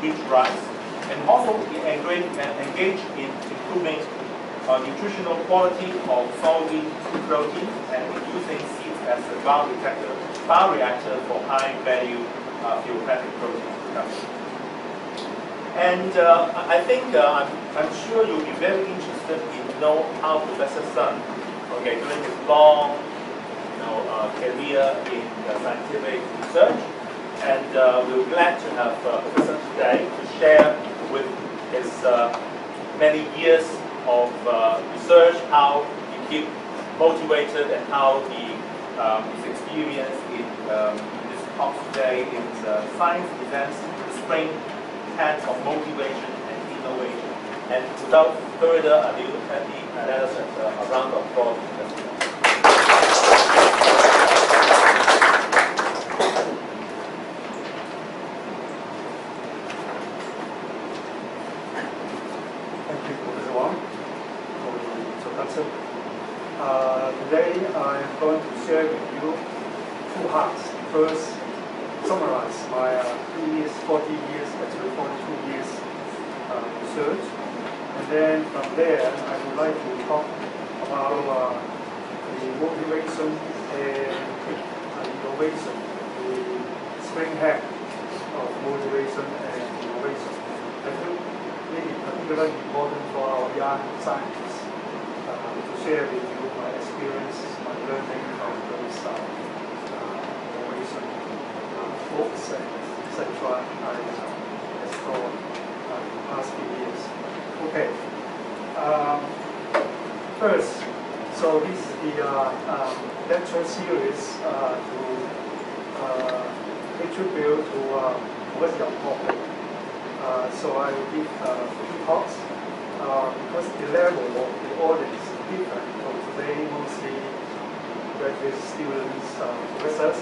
rich rice, and also engage in improving nutritional quality of soybean protein and using seeds as a bioreactor for high-value phytoplankton protein production. And I think I'm sure you'll be very interested in know how Professor Sun, during his long, career in scientific research, and we're glad to have Professor today to share with his many years of research how he keeps motivated and how his experience in this talk today in science presents the spring hand of motivation and innovation. And without further ado, let us have a round of applause. Thank you, Professor Wang, for the introduction. Today I am going to share with you two parts. First, summarize my previous 40 years, actually 42 years research. And then from there, I would like to talk about the motivation and innovation, the spring head of motivation and innovation. I think it is particularly important for our young scientists to share with you my experience, my learning from those innovation books and etc. I explored in the past few years. Okay. First, so this is the lecture series to pay tribute to Professor Yang. So I will give two talks because the level of the audience is different. So today mostly graduate students, professors,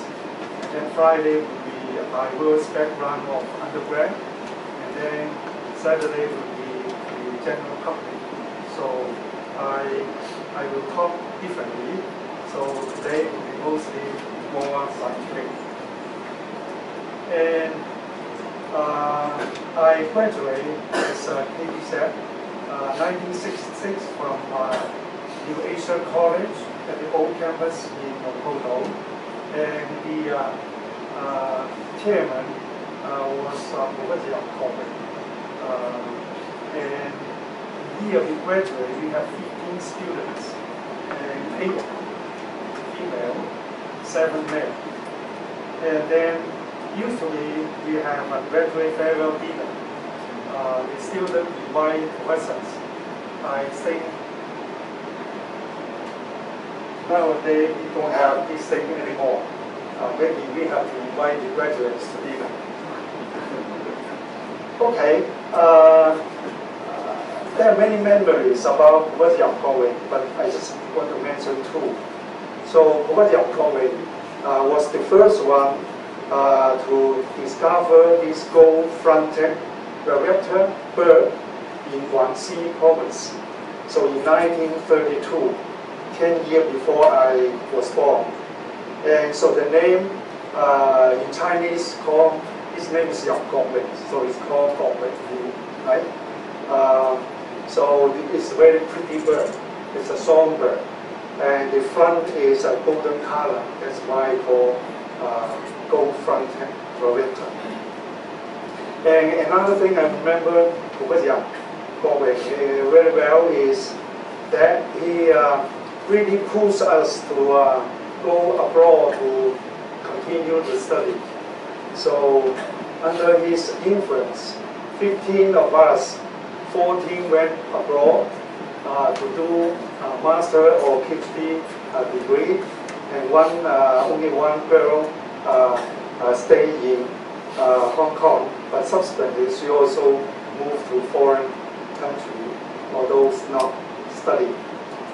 and then Friday will be a diverse background of undergrad, and then Saturday will be the general public. So I will talk differently. So today will be mostly more scientific. And I graduated, as Katie said, 1966 from New Asia College at the old campus in Kono. And the chairman was Professor Yang. And the year we graduated, we have 15 students, and 8 female, 7 male. And then usually we have a graduate farewell dinner. The student invite professors. I think nowadays we don't have this thing anymore. Maybe we have to invite the graduates to dinner. Okay. There are many memories about Professor Yang, but I just want to mention two. So Professor Yang was the first one to discover this gold-fronted reactor bird in Guangxi province. So in 1932, 10 years before I was born. And so the name in Chinese his name is Yang Gongwei, so it's called Gongwei, right? So it's a very pretty bird. It's a songbird. And the front is a golden color. That's why it's called gold-fronted reactor. And another thing I remember Professor Yang very well is that he really pushed us to go abroad to continue the study. So under his influence, 15 of us, 14 went abroad to do a master or PhD degree, and only one girl stayed in Hong Kong, but subsequently she also moved to foreign country, although not studying.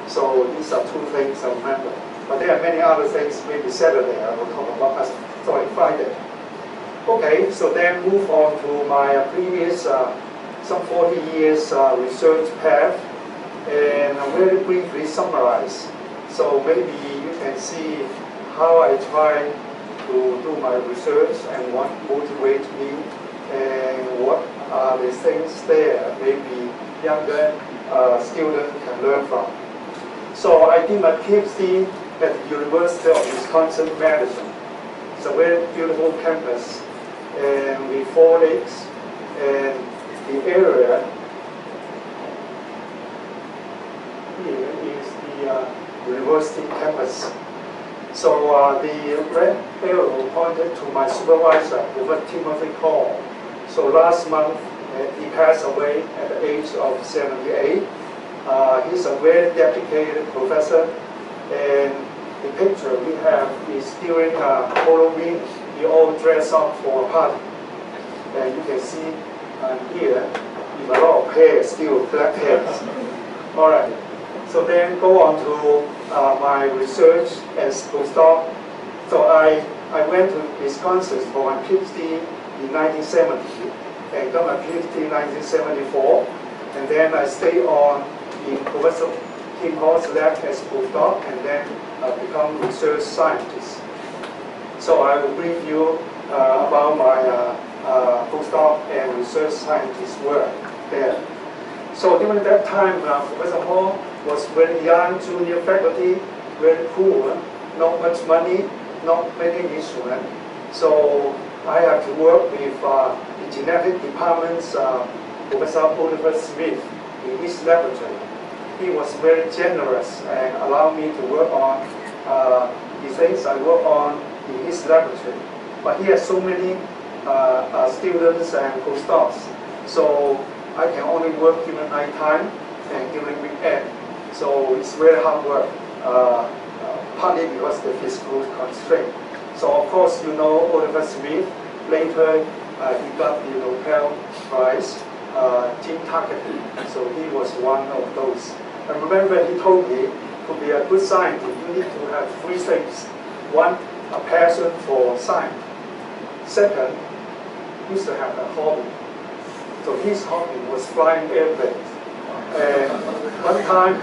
So these are two things I remember. But there are many other things, maybe Saturday I will talk about, Friday. Okay, so then move on to my previous, some 40 years research path, and I'll very briefly summarize. So maybe you can see how I try to do my research and what motivates me and what are the things there maybe younger students can learn from. So I did my PhD at the University of Wisconsin-Madison. It's a very beautiful campus and with 4 lakes, and the area here is the university campus. So the red arrow pointed to my supervisor, Timothy Hall. So last month he passed away at the age of 78. He's a very dedicated professor, and the picture we have is during Halloween. We all dress up for a party, and you can see here with a lot of hair, still black hairs. All right. So then go on to my research as postdoc. So I went to Wisconsin for my PhD in 1970 and got my PhD in 1974, and then I stayed on in Professor Kim Hall's lab as postdoc, and then become research scientist. So I will brief you about my postdoc and research scientist work there. So during that time, Professor Hall was very young, junior faculty, very poor, not much money, not many instruments. So I had to work with the genetic department's Professor Oliver Smith in his laboratory. He was very generous and allowed me to work on the things I work on in his laboratory. But he has so many students and postdocs, so I can only work during night time and during weekend. So it's very hard work, partly because of the physical constraint. So of course, you know Oliver Smith. Later, he got the Nobel Prize, gene targeting. So he was one of those. I remember he told me, to be a good scientist, you need to have 3 things. 1, a passion for science. 2nd, you should have a hobby. So his hobby was flying airplanes. And one time,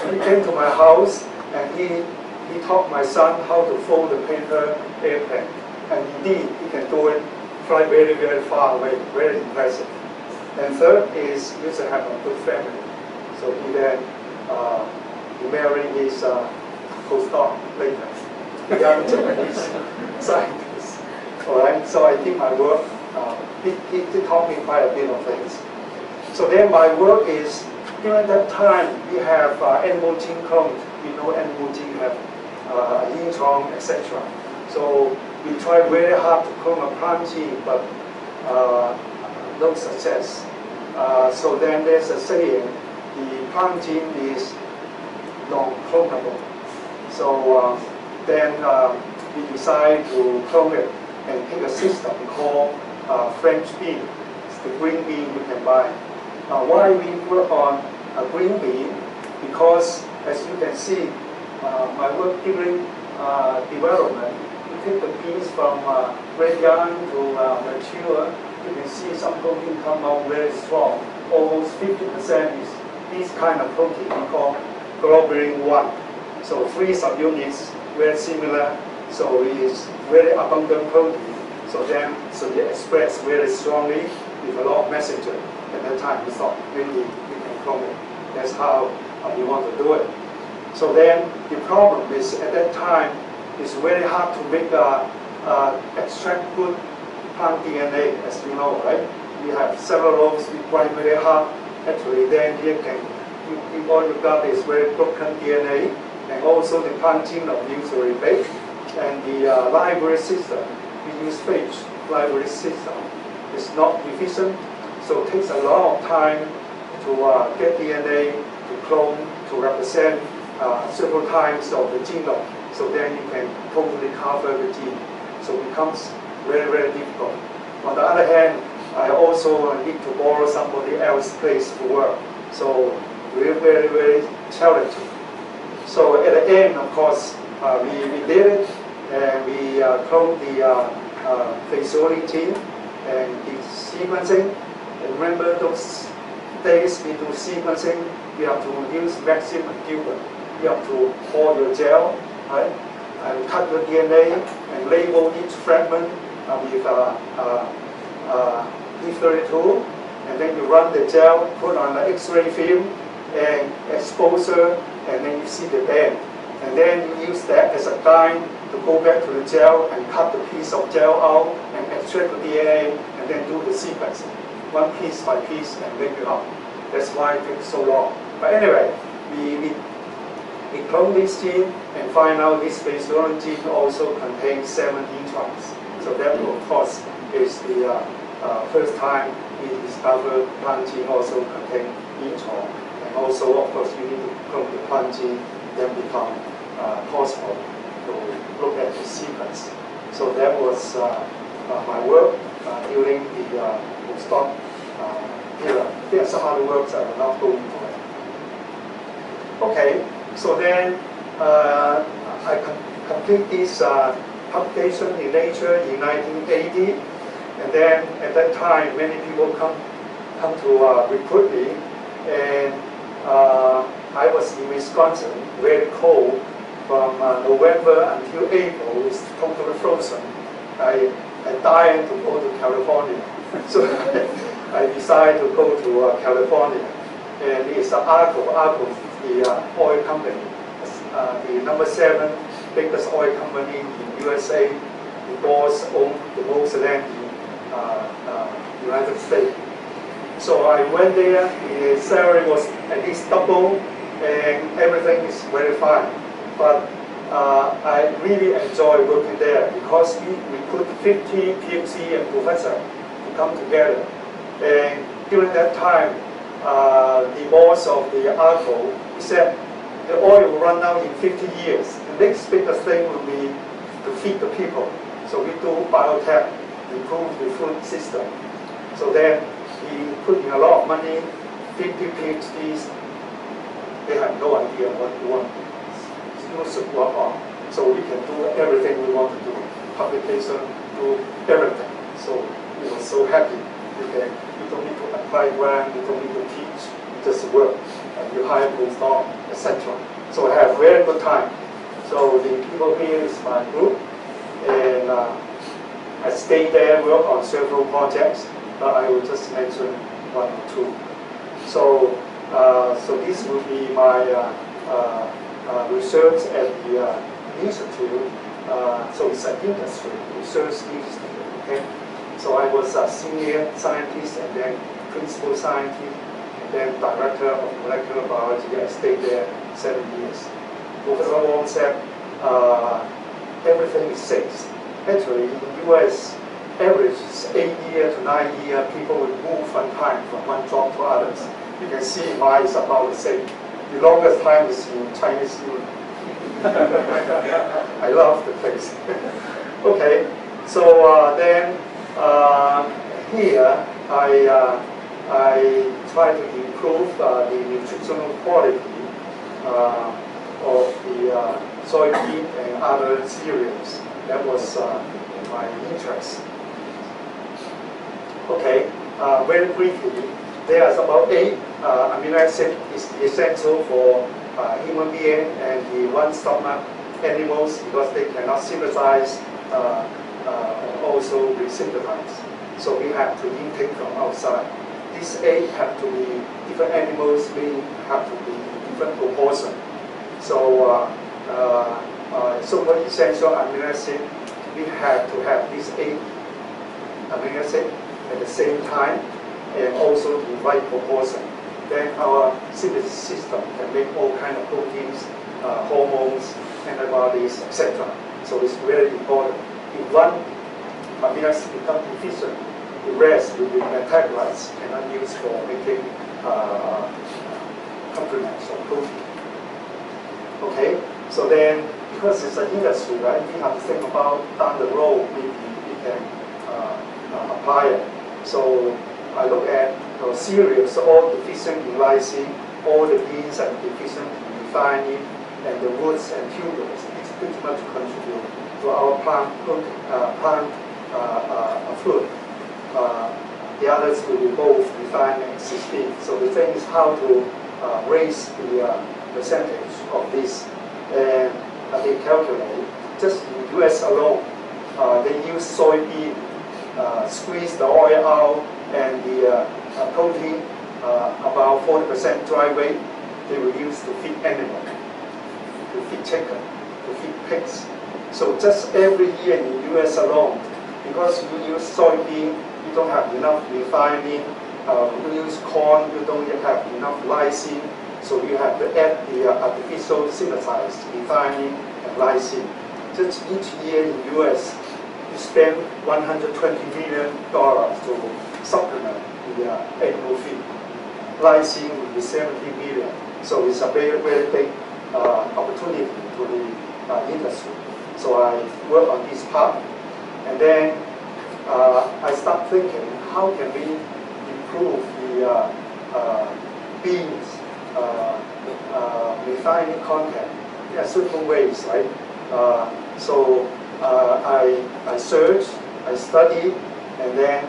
he came to my house and he taught my son how to fold the paper airplane. And indeed, he can do it, fly very, very far away, very impressive. And 3rd is you should have a good family. So he then he married his postdoc later, a young Japanese scientist. All right. So I think my work, he taught me quite a bit of things. So then my work is, during that time, we have animal gene clones. We know animal gene have intron, etc. So we try very hard to clone a plant gene, but no success. So then there's a saying, the plant gene is non-clonable. So then we decide to clone it and pick a system called French bean. It's the green bean you can buy. Why we work on a green bean? Because as you can see, my work during development, you take the beans from very young to mature. You can see some protein come out very strong. Almost 50% is this kind of protein we call globulin 1. So 3 subunits, very similar. So it is very abundant protein. So then, so they express very strongly with a lot of messenger. At that time, we thought maybe we can clone it. That's how we want to do it. So then, the problem is at that time, it's very hard to make extract good plant DNA, as you know, right? We have cellulose, we try very hard. Actually, then you all you got is very broken DNA, and also the plant genome usually big, and the library system, we use phage library system, is not efficient, so it takes a lot of time to get DNA, to clone, to represent several times of the genome, so then you can totally cover the gene. So it becomes very, very difficult. On the other hand, I also need to borrow somebody else's place to work. So we're very, very challenging. So at the end, of course, we did it, and we cloned the phaseolin gene and did sequencing. And remember those days we do sequencing, you have to use maximum Gilbert. You have to pour your gel, right? And cut the DNA and label each fragment with P32, and then you run the gel, put on the X-ray film, and exposure, and then you see the band. And then you use that as a guide to go back to the gel and cut the piece of gel out and extract the DNA and then do the sequencing, one piece by piece and make it up. That's why it takes so long. But anyway, we clone this gene and find out this phase-one gene also contains 7 introns. So that, of course, is the first time we discovered plant gene also contain intron. And also, of course, you need to clone the plant gene, then become possible to look at the sequence. So that was my work during the postdoc period. There's some other works I will not go into it. Okay, so then I complete this publication in Nature in 1980, and then at that time many people come to recruit me, and I was in Wisconsin, very cold, from November until April. It's totally frozen. I died to go to California, so I decided to go to California, and it's ARCO, the oil company, the number 7 biggest oil company in USA. The boss owned the most land in United States. So I went there. The salary was at least double, and everything is very fine. But I really enjoy working there because we recruit 50 PhD and professors to come together. And during that time, the boss of the ARCO said the oil will run out in 50 years. The next biggest thing will be to feed the people. So we do biotech, improve the food system. So then he put in a lot of money, 50 PhDs. They have no idea what we want to work on. So we can do everything we want to do. Publication, do everything. So we were so happy. You don't need to apply grant, you don't need to teach, you just work. And you hire postdoc, etc. So I have a very good time. So the people here is my group, and I stayed there, work on several projects, but I will just mention 1 or 2. So, so this will be my research at the institute. So it's an industry, research institute. Okay? So I was a senior scientist and then principal scientist and then director of molecular biology. I stayed there 7 years. Professor Wong said everything is 6. Actually, in the US, average is 8 years to 9 years. People will move one time from one job to others. You can see mine is about the same. The longest time is in Chinese New Year. I love the place. Okay, so then here I try to improve the nutritional quality of the soybean and other cereals. That was my interest. Okay, very briefly, there's about 8 amino acids is essential for human being and the one-stomach animals because they cannot synthesize and also resynthesize. So we have to intake from outside. These 8 have to be different animals, we have to be different proportion. So so-called essential amino acid, we have to have these 8 amino acids at the same time and also in right proportion. Then our synthesis system can make all kinds of proteins, hormones, antibodies, etc. So it's very important. If one amino acid becomes deficient, the rest will be metabolized and not used for making complements or protein. Okay, so then because it's an industry, right, we have to think about down the road maybe we can apply it. So I look at cereals, all deficient in lysine, all the beans are deficient in methionine, and the roots and tubers. It's pretty much contribute to our plant food. The others will be both methionine and cysteine. So the thing is how to raise the percentage of this. And they calculate, just in the US alone, they use soybean squeeze the oil out and the protein, about 40% dry weight, they will use to feed animals, to feed chicken, to feed pigs. So just every year in the US alone, because you use soybean, you don't have enough refining. You use corn, you don't have enough lysine, so you have to add the artificial synthesized refining and lysine. Just each year in the US, you spend $120 million to supplement the animal feed. Lysine will be $70 million, so it's a very, very big opportunity to the industry. So I work on this part, and then I start thinking, how can we improve the beans refining content in certain ways, right? So I searched, I studied, and then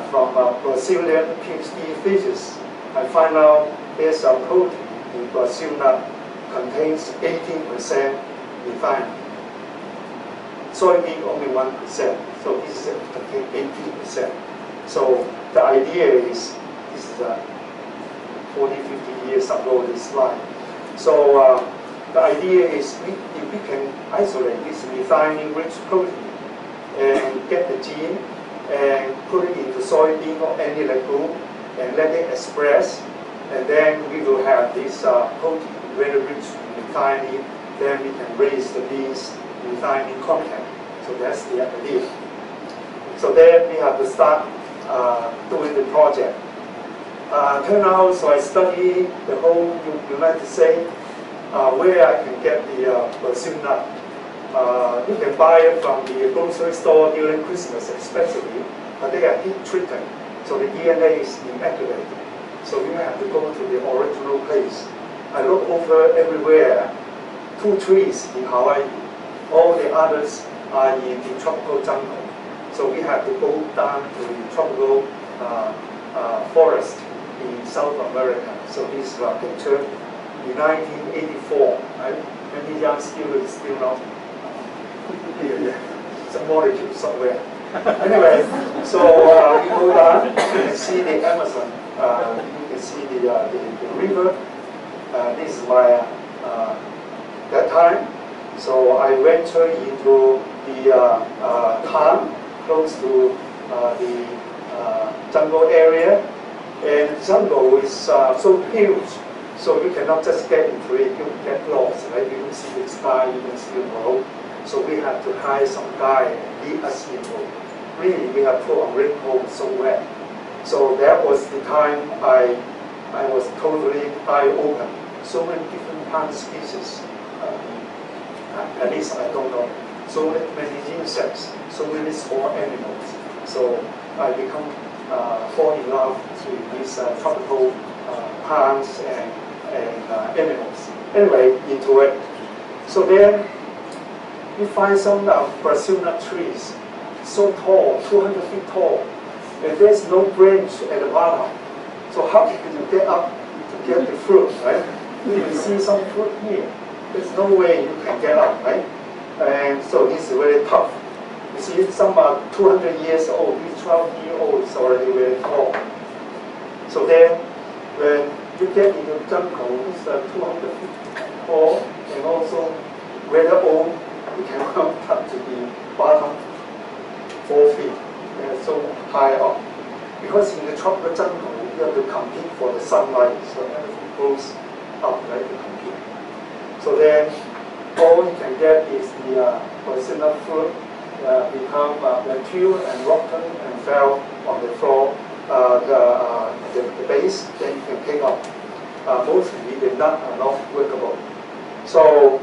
from Brazilian PhD thesis, I find out there's a protein in Brazil nut contains 18% refining. Soybean only 1%, so this contains 18%. So the idea is, this is 40, 50 years ago, this slide. So the idea is if we can isolate this refining-rich protein and get the gene and put it into soybean or any legume and let it express, and then we will have this protein very rich in refining, then we can raise the beans refining content. So that's the idea. So then we have to start doing the project. Turn out, so I study the whole United States, where I can get the Brazil nut. You can buy it from the grocery store during Christmas especially, but they are heat treated, so the DNA is inactivated. So you have to go to the original place. I look over everywhere, 2 trees in Hawaii, all the others are in the tropical jungle. So we have to go down to the tropical forest in South America. So this is a picture in 1984. Right? Many young students still know. Some molecule somewhere. Anyway, so you go down, you can see the Amazon. You can see the river. This is my that time. So I ventured into the town close to the jungle area, and jungle is so huge, so you cannot just get into it. You get lost, right? You don't see the sky, you don't see the road. So we have to hire some guy and lead us into. Really, we have put a raincoat so wet. So that was the time I was totally eye-open. So many different plant species. At least I don't know. So many insects, so many small animals. So I become fall in love with these tropical plants and animals. Anyway, into it. So then you find some Brazil nut trees, so tall, 200 feet tall, and there's no branch at the bottom. So how can you get up to get the fruit, right? You can see some fruit here. There's no way you can get up, right? And so this is very tough. You see, some are 200 years old, these 12-year-olds already very tall. So then, when you get into the jungle, it's 200 feet tall, and also very old, you can come up to the bottom 4 feet. They're so high up. Because in the tropical jungle, you have to compete for the sunlight, so everything goes up, right, to compete. So then, all you can get is the Brazil fruit become mature and rotten and fell on the floor, the base, then you can pick up. Mostly the nuts are not workable. So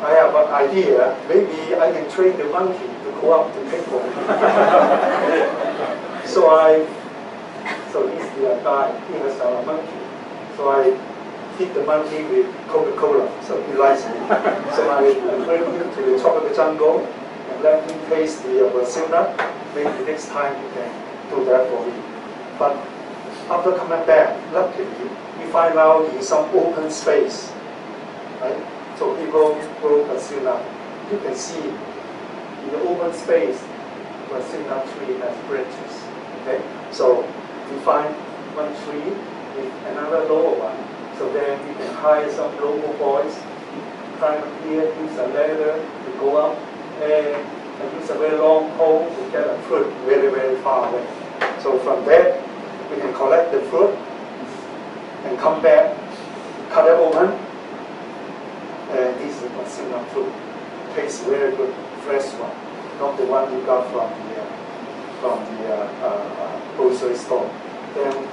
I have an idea, maybe I can train the monkey to go up to pick one. So this is the guy, he has a monkey. So I feed the monkey with Coca-Cola, so he likes it. So I bring him to the tropical jungle and let him taste the Brazil nut. Maybe next time he can do that for me. But after coming back, luckily, we find out in some open space, right? So people grow Brazil nut. You can see in the open space, Brazilian tree has branches. Okay, so you find one tree with another lower one. So then you can hire some local boys, climb up here, use a ladder to go up, and use a very long pole to get a fruit very, very far away. So from there, we can collect the fruit and come back, cut it open, and this is Brazilian fruit. Tastes very good, fresh one, not the one you got from the grocery store. Then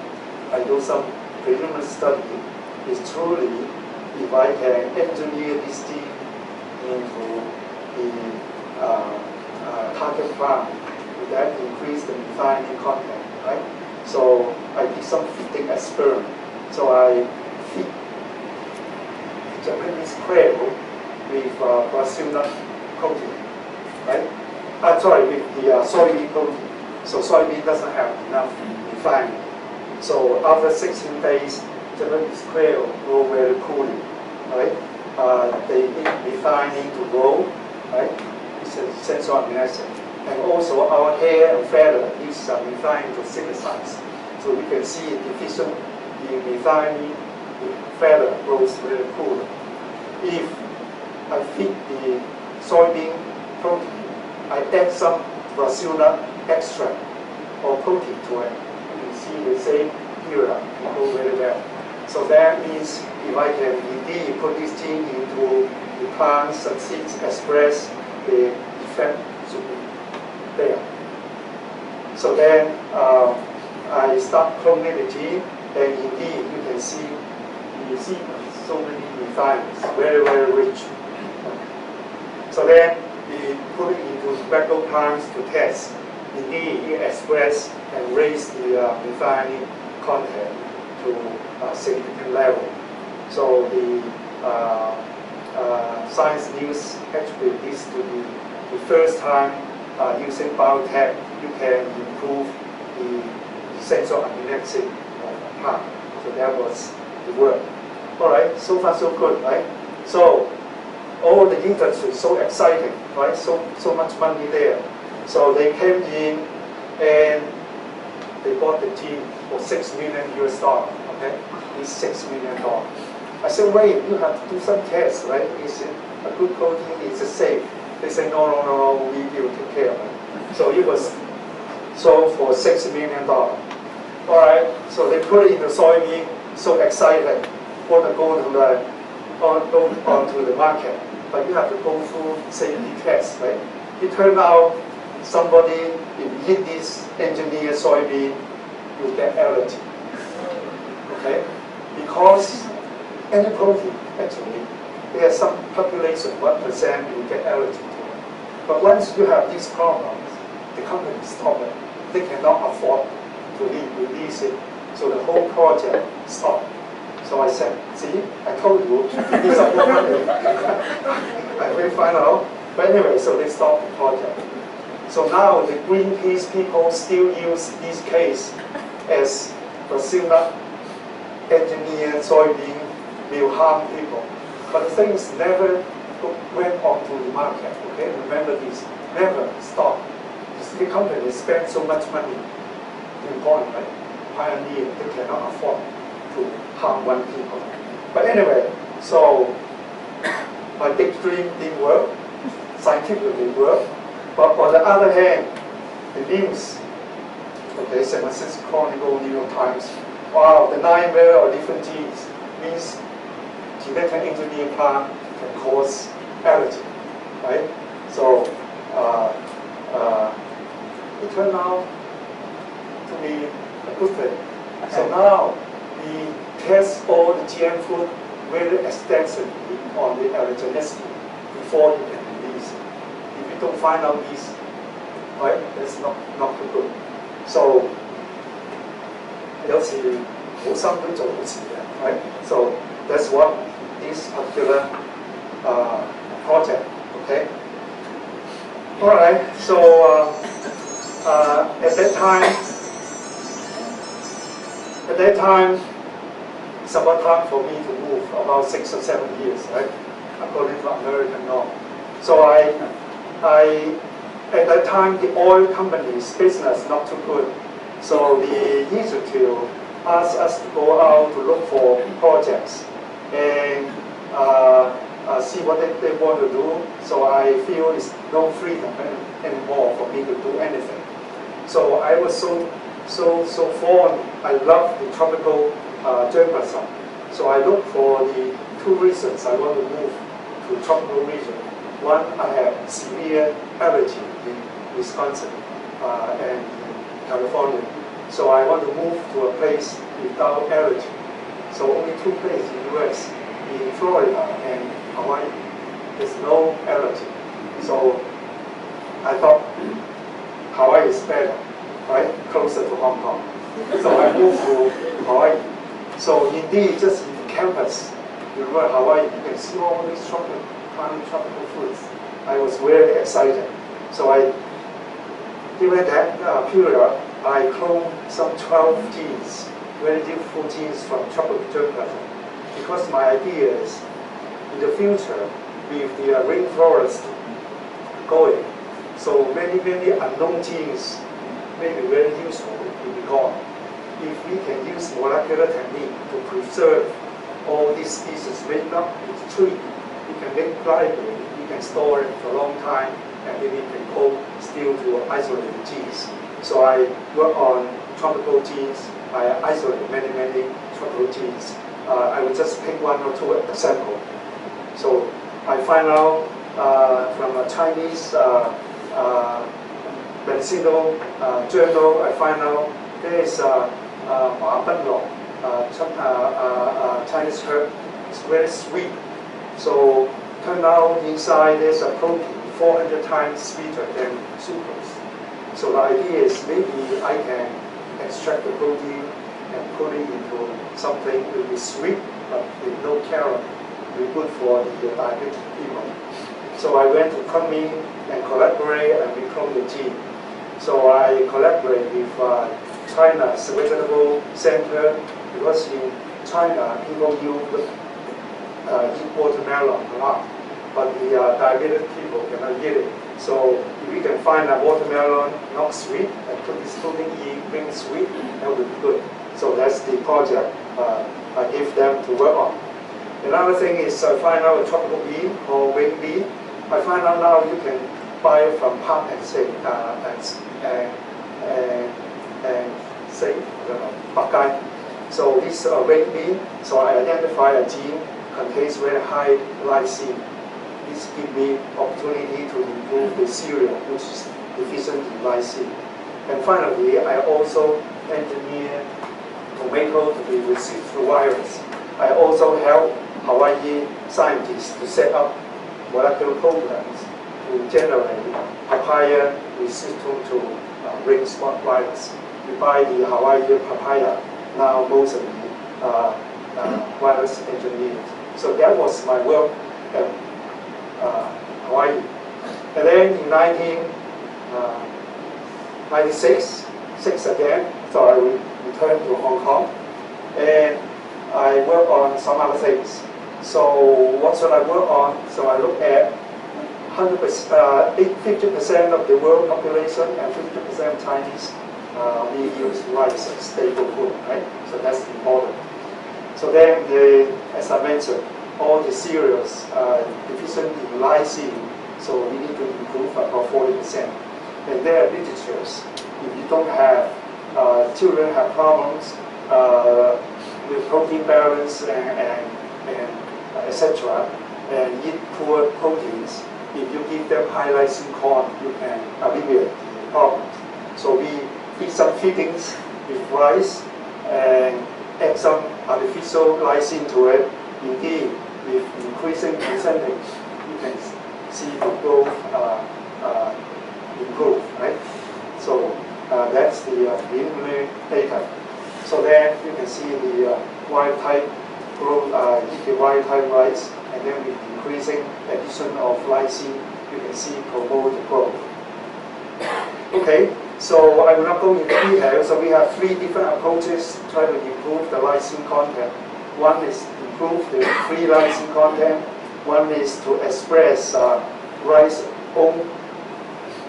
I do some preliminary study. It's truly, if I can engineer this gene into the target plant, would that increase the methionine content, right? So I did some feeding experiment. So I feed Japanese quail with Brazilian protein, right? With the soybean protein. So soybean doesn't have enough methionine. So after 16 days, Japanese quail grow very poorly, right? They need methionine to grow, right? It's a essential amino acid. And also our hair and feather needs methionine to synthesize. So we can see deficient in methionine, the feather grows very poorly. If I feed the soybean protein, I add some Brazilian extract or protein to it. You can see the same area grow very well. So that means if I can indeed put this gene into the plants and seeds express, the effect should be there. So then I start cloning the gene, and indeed you can see the sequence, so many methionines, very, very rich. So then we put it into tobacco plants to test. Indeed, it express and raise the methionine content to a significant level. So the Science News attributed this to the first time using biotech, you can improve the essential amino acid of the plant. So that was the work. All right, so far so good, right? So all the industry is so exciting, right? So much money there. So they came in and they bought the gene for $6 million. Okay, it's $6 million. I said, wait, you have to do some tests, right? Is it a good protein? Is it safe? They said, no, we will take care of it. So it was sold for $6 million. All right, so they put it in the soybean, so excited, want to go onto the market. But you have to go through safety tests, right? It turned out somebody, if you eat this engineered soybean, you get allergy. Okay? Because any protein, actually, there's some population, 1% will get allergy to it. But once you have these problems, the company stop it. They cannot afford to release it. So the whole project stopped. So I said, see, I told you, these are more money. I will find out. But anyway, so they stopped the project. So now the Greenpeace people still use this case as Brazilian engineered soybean will harm people. But the things never went onto the market. Okay, remember this. Never stop. The company spent so much money in point, right? Pioneer, they cannot afford to harm one people. But anyway, so my big dream didn't work, scientifically work. But on the other hand, the news, okay, San Francisco Chronicle, New York Times, wow, the nightmare of different genes means genetic engineering plant can cause allergy, right? So it turned out to be a good thing. So now we test all the GM food very extensively on the allergenicity before you can release it. If you don't find out these, right, that's not too good. So 有時好心都做好事嘅 right? So that's what this particular project, okay? All right, so at that time, it's about time for me to move, about 6 or 7 years, right? According to American law. So I at that time, the oil company's business not too good. So the institute asked us to go out to look for projects and see what they want to do. So I feel it's no freedom anymore for me to do anything. So I was so fond. I love the tropical journalism. So I look for the two reasons I want to move to tropical region. One, I have severe allergy in Wisconsin and California. So I want to move to a place without allergy. So only two places in the US, in Florida and Hawaii, there's no allergy. So I thought Hawaii is better, right? Closer to Hong Kong. So I moved to Hawaii. So indeed, just in the campus, you remember Hawaii, you can see all these tropical fruits. I was very excited. So during that period, I cloned some 12 genes, very useful genes from tropical germplasm. Because my idea is, in the future, with the rainforest going, so many unknown genes may be very useful to be gone. If we can use molecular technique to preserve all these species, maybe not with tree, we can make library, we can store it for a long time, and then we can go still to isolate the genes. So I work on tropical genes. I isolate many tropical genes. I will just pick one or two examples. So I find out from a Chinese medicinal journal, I find out there is Chinese herb. It's very sweet. So turn out inside there's a protein 400 times sweeter than sucrose. So the idea is maybe I can extract the protein and put it into something that will be sweet but with no calorie. Be good for the diabetic people. So I went to Kunming and collaborate and we clone the gene. So I collaborate with China's Vegetable Center because in China people eat watermelon a lot, but the diabetic people cannot eat it. So if we can find a watermelon not sweet and put this protein in, bring sweet, that would be good. So that's the project I give them to work on. Another thing is I find out a tropical bean called wing bean. I find out now you can buy it from Park and say Buckeye. So this wing bean, so I identify a gene contains very high lysine. This gives me opportunity to improve the cereal, which is deficient in lysine. And finally, I also engineer tomato to be resistant to virus. I also help Hawaii scientists to set up molecular programs to generate papaya resistant to ring spot virus. We buy the Hawaii papaya, now most of the virus engineered. So that was my work at Hawaii. And then in 1996 again, so I returned to Hong Kong and I work on some other things. So what should I work on? So I look at 50% of the world population and 50% Chinese, we use rice as staple food, right? So that's important. So then, as I mentioned, all the cereals deficient in lysine, so we need to improve about 40%. And there are literatures. If you don't have, children have problems with protein balance and etc. and eat poor proteins, if you give them high lysine corn, you can alleviate the problem. So we feed some feedings with rice and add some artificial lysine to it. Indeed, with increasing percentage, you can see the growth improve, right? So that's the preliminary data. So then you can see the wild type growth, eat the wild type rice, and then with increasing addition of lysine, you can see promote the growth. Okay, so I will not go into detail. So we have three different approaches to try to improve the lysine content. One is improve the free lysine content. One is to express rice own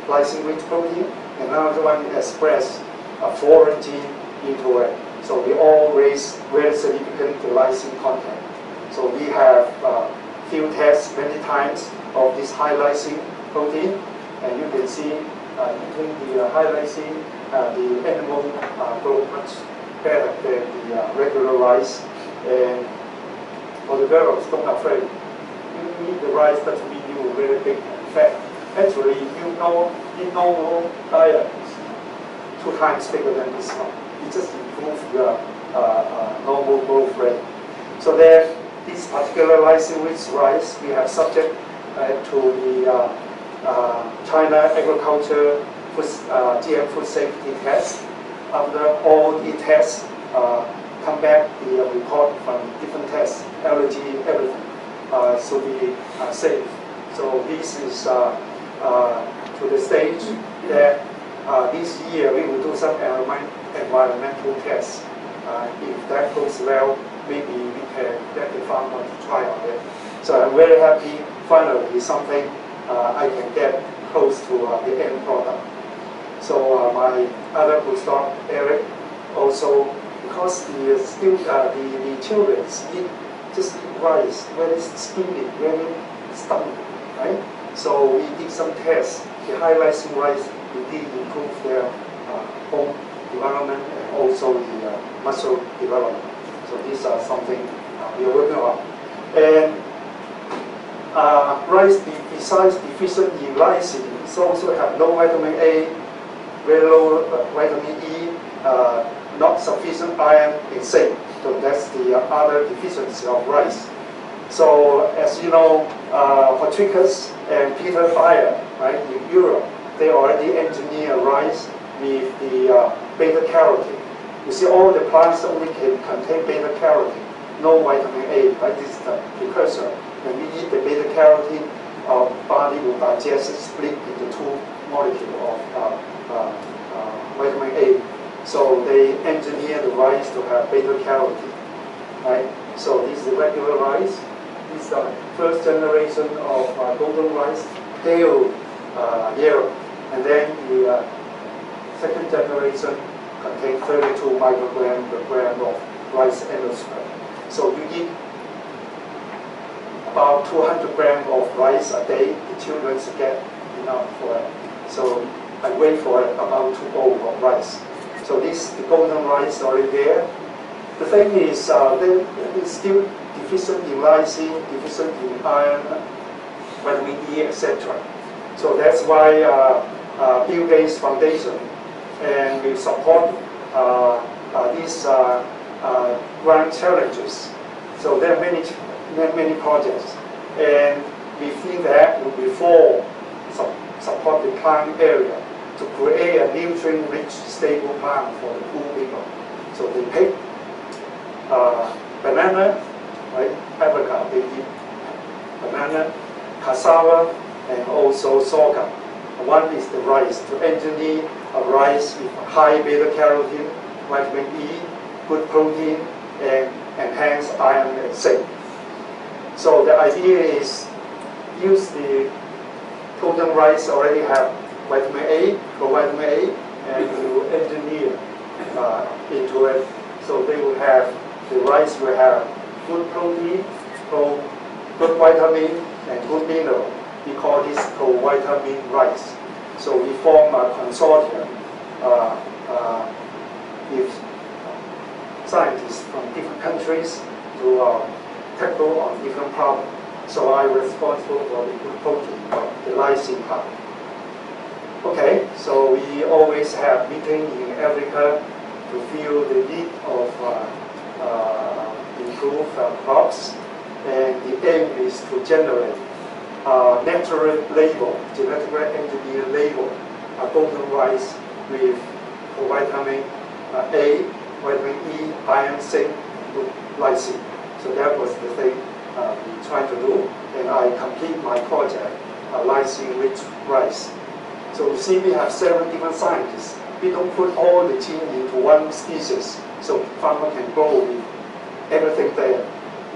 lysine-rich protein, and another one express a foreign gene into it. So we all raise very significant lysine content. So we have field tests many times of this high lysine protein, and you can see eating the high lysine, the animal grow much better than the regular rice. And for the girls, don't afraid. You eat the rice doesn't mean you are very big and fat. Actually, you know, in normal diet, 2 times bigger than this one. It just improves the normal growth rate. So then, this particular lysine-rich rice, we have subject to the China agriculture food, GM food safety test. After all the tests come back, the report from different tests, allergy, everything, should be safe. So this is to the stage that this year we will do some environmental tests. If that goes well, maybe we can get the farmer to try on it. So I'm very happy, finally something I can get close to the end product. So my other postdoc, Eric, also, because the children just eat rice, very skinny, very stunted, right? So we did some tests. The high lysine rice did improve their bone development and also the muscle development. So these are something we are working on. And rice, besides deficient in lysine, it also have low vitamin A, very low vitamin E, not sufficient iron and zinc. So that's the other deficiency of rice. So as you know, Patricus and Peter Bayer, right, in Europe, they already engineer rice with the beta carotene. You see, all the plants only can contain beta carotene, no vitamin A, right? This is the precursor. When we eat the beta carotene, our body will digest it, split into 2 molecules of vitamin A. So they engineer the rice to have beta carotene, right? So this is the regular rice. This is the first generation of golden rice, pale yellow, and then the second generation contains 32 micrograms per gram of rice endosperm. So you eat about 200 grams of rice a day. The children should get enough for it. So I wait for about 2 bowls of rice. So this the golden rice already there. The thing is, it's still deficient in lysine, deficient in iron, vitamin E, etc. So that's why Bill Gates Foundation and we support these grand challenges. So there are many projects, and we think that we will support the plant area to create a nutrient-rich, stable plant for the poor people. So they pick banana, right? Africa, they eat banana, cassava, and also sorghum. One is the rice, to engineer a rice with high beta-carotene, vitamin E, good protein, and enhanced iron and zinc. So the idea is use the golden rice already have vitamin A, provitamin A, and you engineer into it. So they will have, the rice will have good protein, good vitamin, and good mineral. We call this provitamin rice. So we form a consortium with scientists from different countries to tackle on different problems. So I'm responsible for the good protein, the lysine part. Okay, so we always have meetings in Africa to feel the need of improved crops, and the aim is to generate natural label, genetically engineered label, golden rice with vitamin A, vitamin E, iron, zinc, with lysine. So that was the thing we tried to do, and I complete my project, lysine-rich rice. So you see, we have 7 different scientists. We don't put all the genes into one species, so farmer can grow with everything there.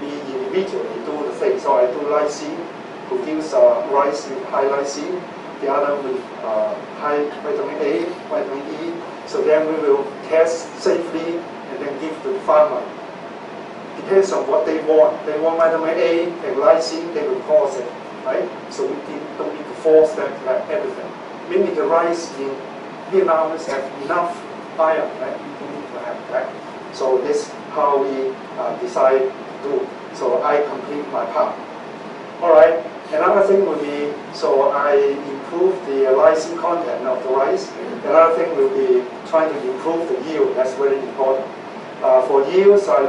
We individually do the thing. So I do lysine, produce rice with high lysine, the other with high vitamin A, vitamin E. So then we will test safely and then give to the farmer. Depends on what they want. They want vitamin A and lysine, they will cause it, right? So we don't need to force them to have everything. Maybe the rice in Vietnam has enough iron, right? We don't need to have that. So this is how we decide to do. So I complete my part. All right. Another thing will be, so I improve the lysine content of the rice. Another thing will be trying to improve the yield. That's very important. For yield, so I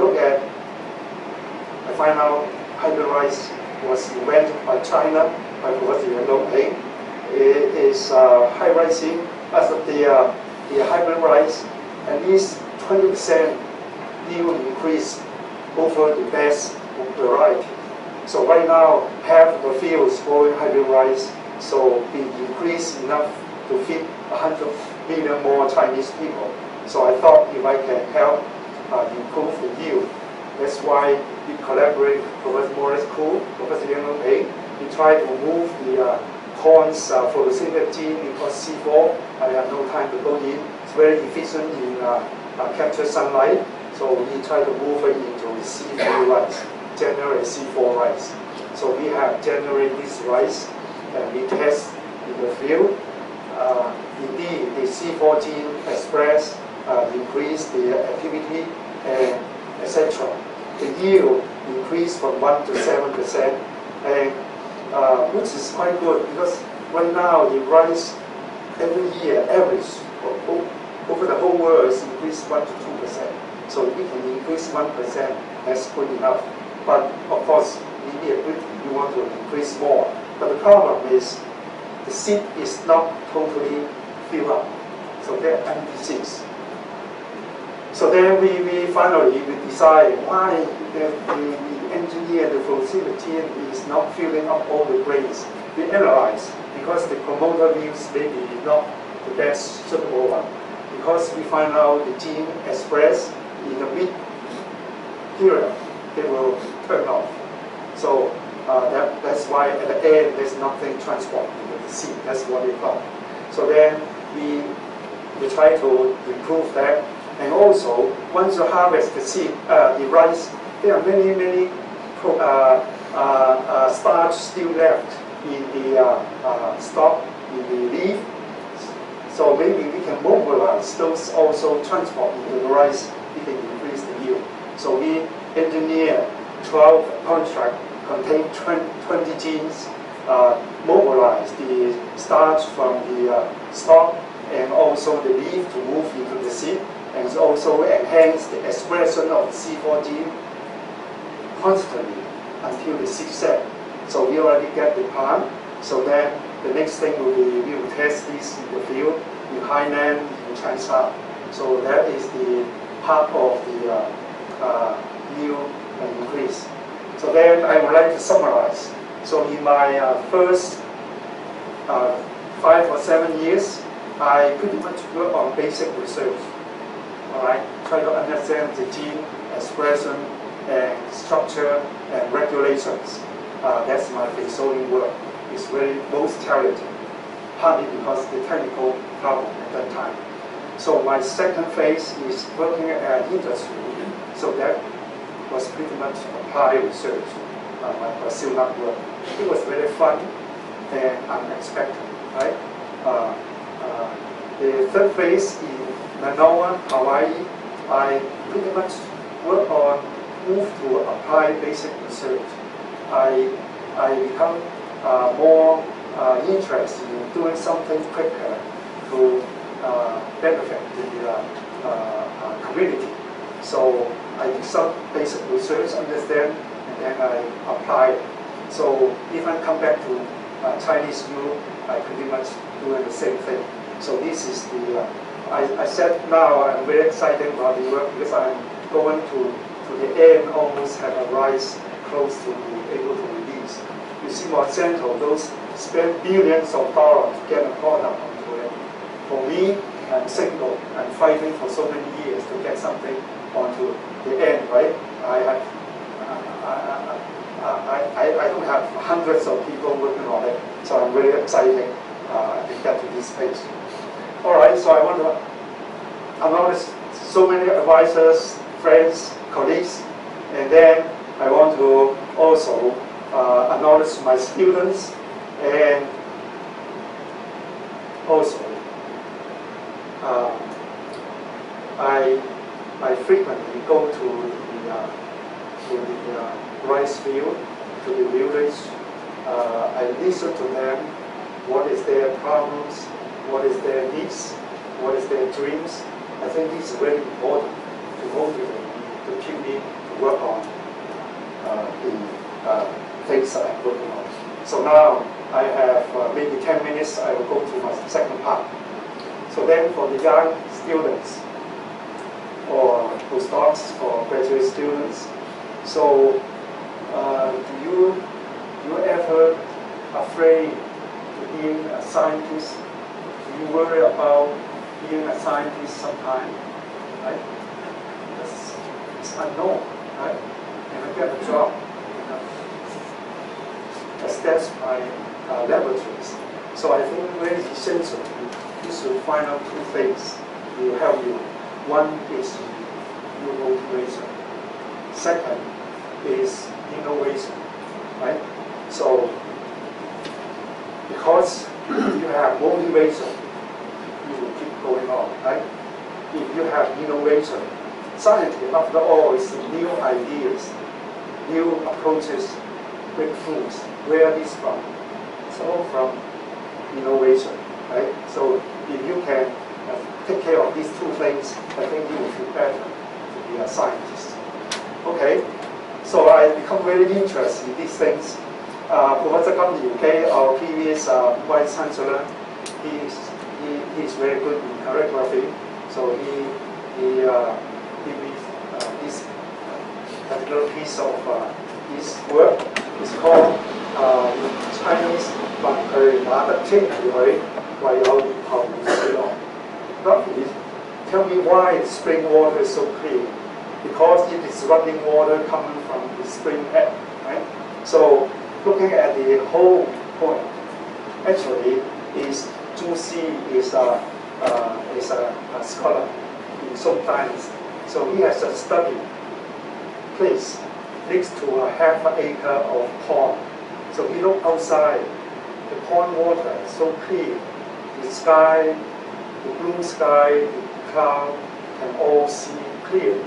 find out hybrid rice was invented by China, by Professor Yuan Longping. It is high rising as of the hybrid rice, at least 20% yield increase over the best variety. So right now, half of the fields growing hybrid rice, so we increase enough to feed 100 million more Chinese people. So I thought if I can help improve the yield, that's why we collaborate with Professor Morris Koo, Professor Yuan Longping. We try to move the corn's photosynthetic gene because C4. I have no time to go in. It's very efficient in capture sunlight. So we try to move it into C3 rice, generate C4 rice. So we have generated this rice and we test in the field. Indeed, the C4 gene express increase the activity and etc. The yield increased from 1 to 7%, and which is quite good because right now the rice every year average over the whole world is increased 1 to 2%. So if we can increase 1%, that's good enough. But of course, we want to increase more. But the problem is the seed is not totally filled up. So there are empty seeds. So then we finally decide why the engineer, the photosynthetic is not filling up all the grains. We analyze because the promoter means maybe not the best suitable one. Because we find out the gene expressed in the mid period, they will turn off. So that's why at the end there's nothing transported into the seed. That's what we thought. So then we try to improve that. And also, once you harvest the seed, the rice, there are many starch still left in the stalk, in the leaf. So maybe we can mobilize those also transport into the rice, we can increase the yield. So we engineer 12 constructs contain 20 genes, mobilize the starch from the stalk and also the leaf to move into the seed, and also enhance the expression of the C4 gene constantly until the seed set. So we already get the plant. So then the next thing will be we will test this in the field, in Hainan, in China. So that is the part of the yield increase. So then I would like to summarize. So in my first 5 or 7 years, I pretty much work on basic research. All right, try to understand the gene expression and structure and regulations. That's my phasing work. It's very most challenging, partly because the technical problem at that time. So my second phase is working at industry. So that was pretty much applied research, my Brazil work. It was very fun and unexpected, right? The third phase in Manoa, Hawaii, I pretty much work on move to apply basic research. I become more interested in doing something quicker to benefit the community. So I do some basic research, understand, and then I apply it. So if I come back to Chinese group, I pretty much doing the same thing. So this is the, I said now I'm very excited about the work because I'm going to the end, almost have a rice close to be able to release. You see Monsanto, those spend billions of dollars to get a product onto it. For me, I'm single. I'm fighting for so many years to get something onto the end, right? I don't have hundreds of people working on it, so I'm very excited. and get to this page. All right, so I want to acknowledge so many advisors, friends, colleagues, and then I want to also acknowledge my students, and also I frequently go to the rice field, to the village. I listen to them, what is their problems, what is their needs, what is their dreams. I think this is very important to motivate me, to keep me to work on the things that I'm working on. So now I have maybe 10 minutes, I will go to my second part. So then for the young students, or postdocs, or graduate students, so do you ever afraid to being a scientist? Do you worry about being a scientist sometime? Right? It's unknown, right? And I get a job. That's my laboratories. So I think very essential. You should find out two things will help you. One is your motivation. Second is innovation, right? So because you have motivation, you will keep going on, right? If you have innovation, science, after all, is new ideas, new approaches, breakthroughs. Where is this from? It's all from innovation, right? So if you can take care of these two things, I think you will feel better to be a scientist. Okay, so I become very interested in these things. Professor CUHK, our previous Vice Chancellor, he is very good in calligraphy, so he gave me this particular piece of his work. It's called in Chinese 問佢打得清佢唯有源頭無水浪. Roughly, tell me why spring water is so clear. Because it is running water coming from the spring head, right? So looking at the whole point, actually, is Zhu Xi is a scholar in Song Dynasty. So he has a study place next to a ½ acre of pond. So he looked outside. The pond water is so clear. The sky, the blue sky, the cloud can all see clearly.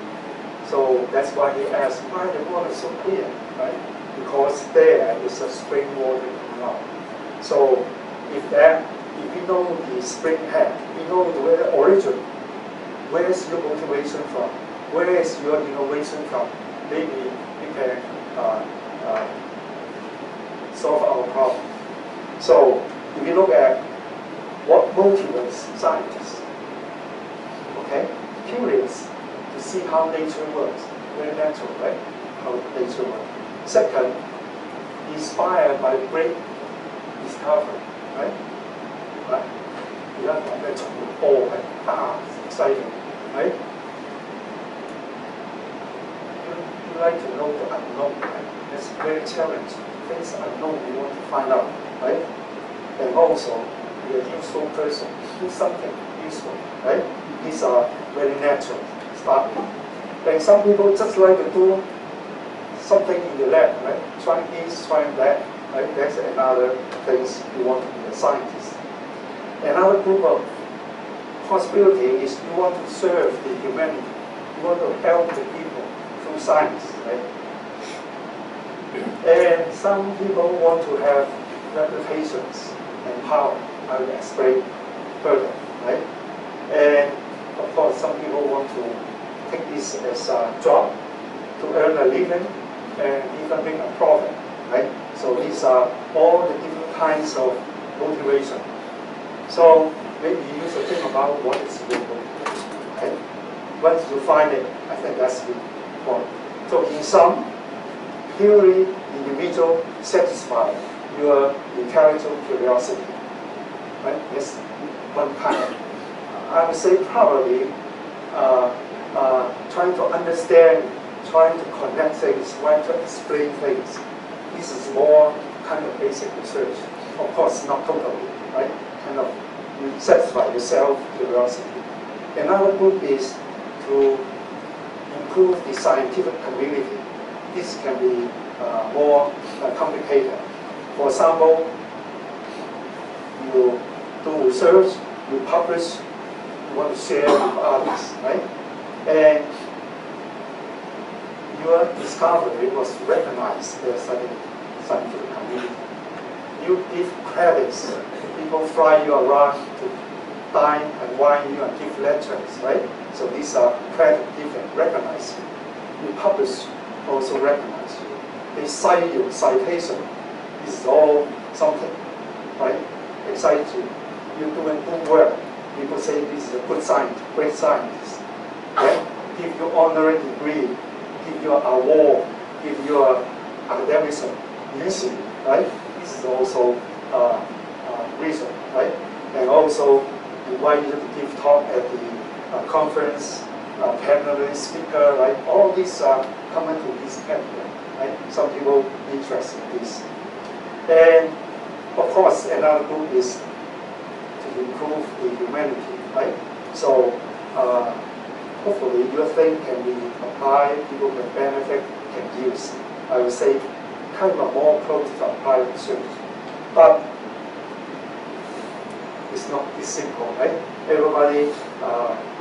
So that's why he asked, why the water is so clear, right? Because there is a spring water coming out. So if you know the spring head, you know where the origin, where is your motivation from? Where is your innovation from? Maybe we can solve our problem. So if you look at what motivates scientists, okay, curious to see how nature works, very natural, right? How nature works. Second, inspired by great discovery, right? Right? You have to mention all it's exciting, right? You like to know the unknown, right? It's very challenging. Things unknown you want to find out, right? And also, you're a useful person. Do something useful, right? These are very natural stuff. And some people just like to do something in the lab, right? Trying this, trying that, right? That's another things you want to be a scientist. Another group of possibility is you want to serve the humanity. You want to help the people through science, right? And some people want to have reputations and power. I will explain further, right? And of course, some people want to take this as a job to earn a living and even make a profit, right? So these are all the different kinds of motivation. So maybe you should think about what is your motivation, right? Once you find it, I think that's the point. So in sum, purely individual satisfy your intellectual curiosity, right? That's one kind. I would say probably trying to understand, trying to connect things, trying to explain things. This is more kind of basic research. Of course, not totally, right? Kind of you satisfy yourself curiosity. Another group is to improve the scientific community. This can be more complicated. For example, you do research, you publish, you want to share with others, right? And your discovery was recognized as a scientific community. You give credits. People fly you around to dine and wine you and give lectures, right? So these are credit given, recognize you. You publish, also recognize you. They cite you, citation is all something, right? Excite you. You're doing good work. People say this is a good scientist, great scientist. Then give you honorary degree, give you an award, give you an academic mission, right? This is also reason, right? And also invite you to give talk at the conference, panelist, speaker, right? All these are common to this category, right? Some people interested in this. And of course, another group is to improve the humanity, right? So hopefully your thing can be applied, people can benefit, can use. I would say kind of more close to applied research. But it's not this simple, right? Everybody,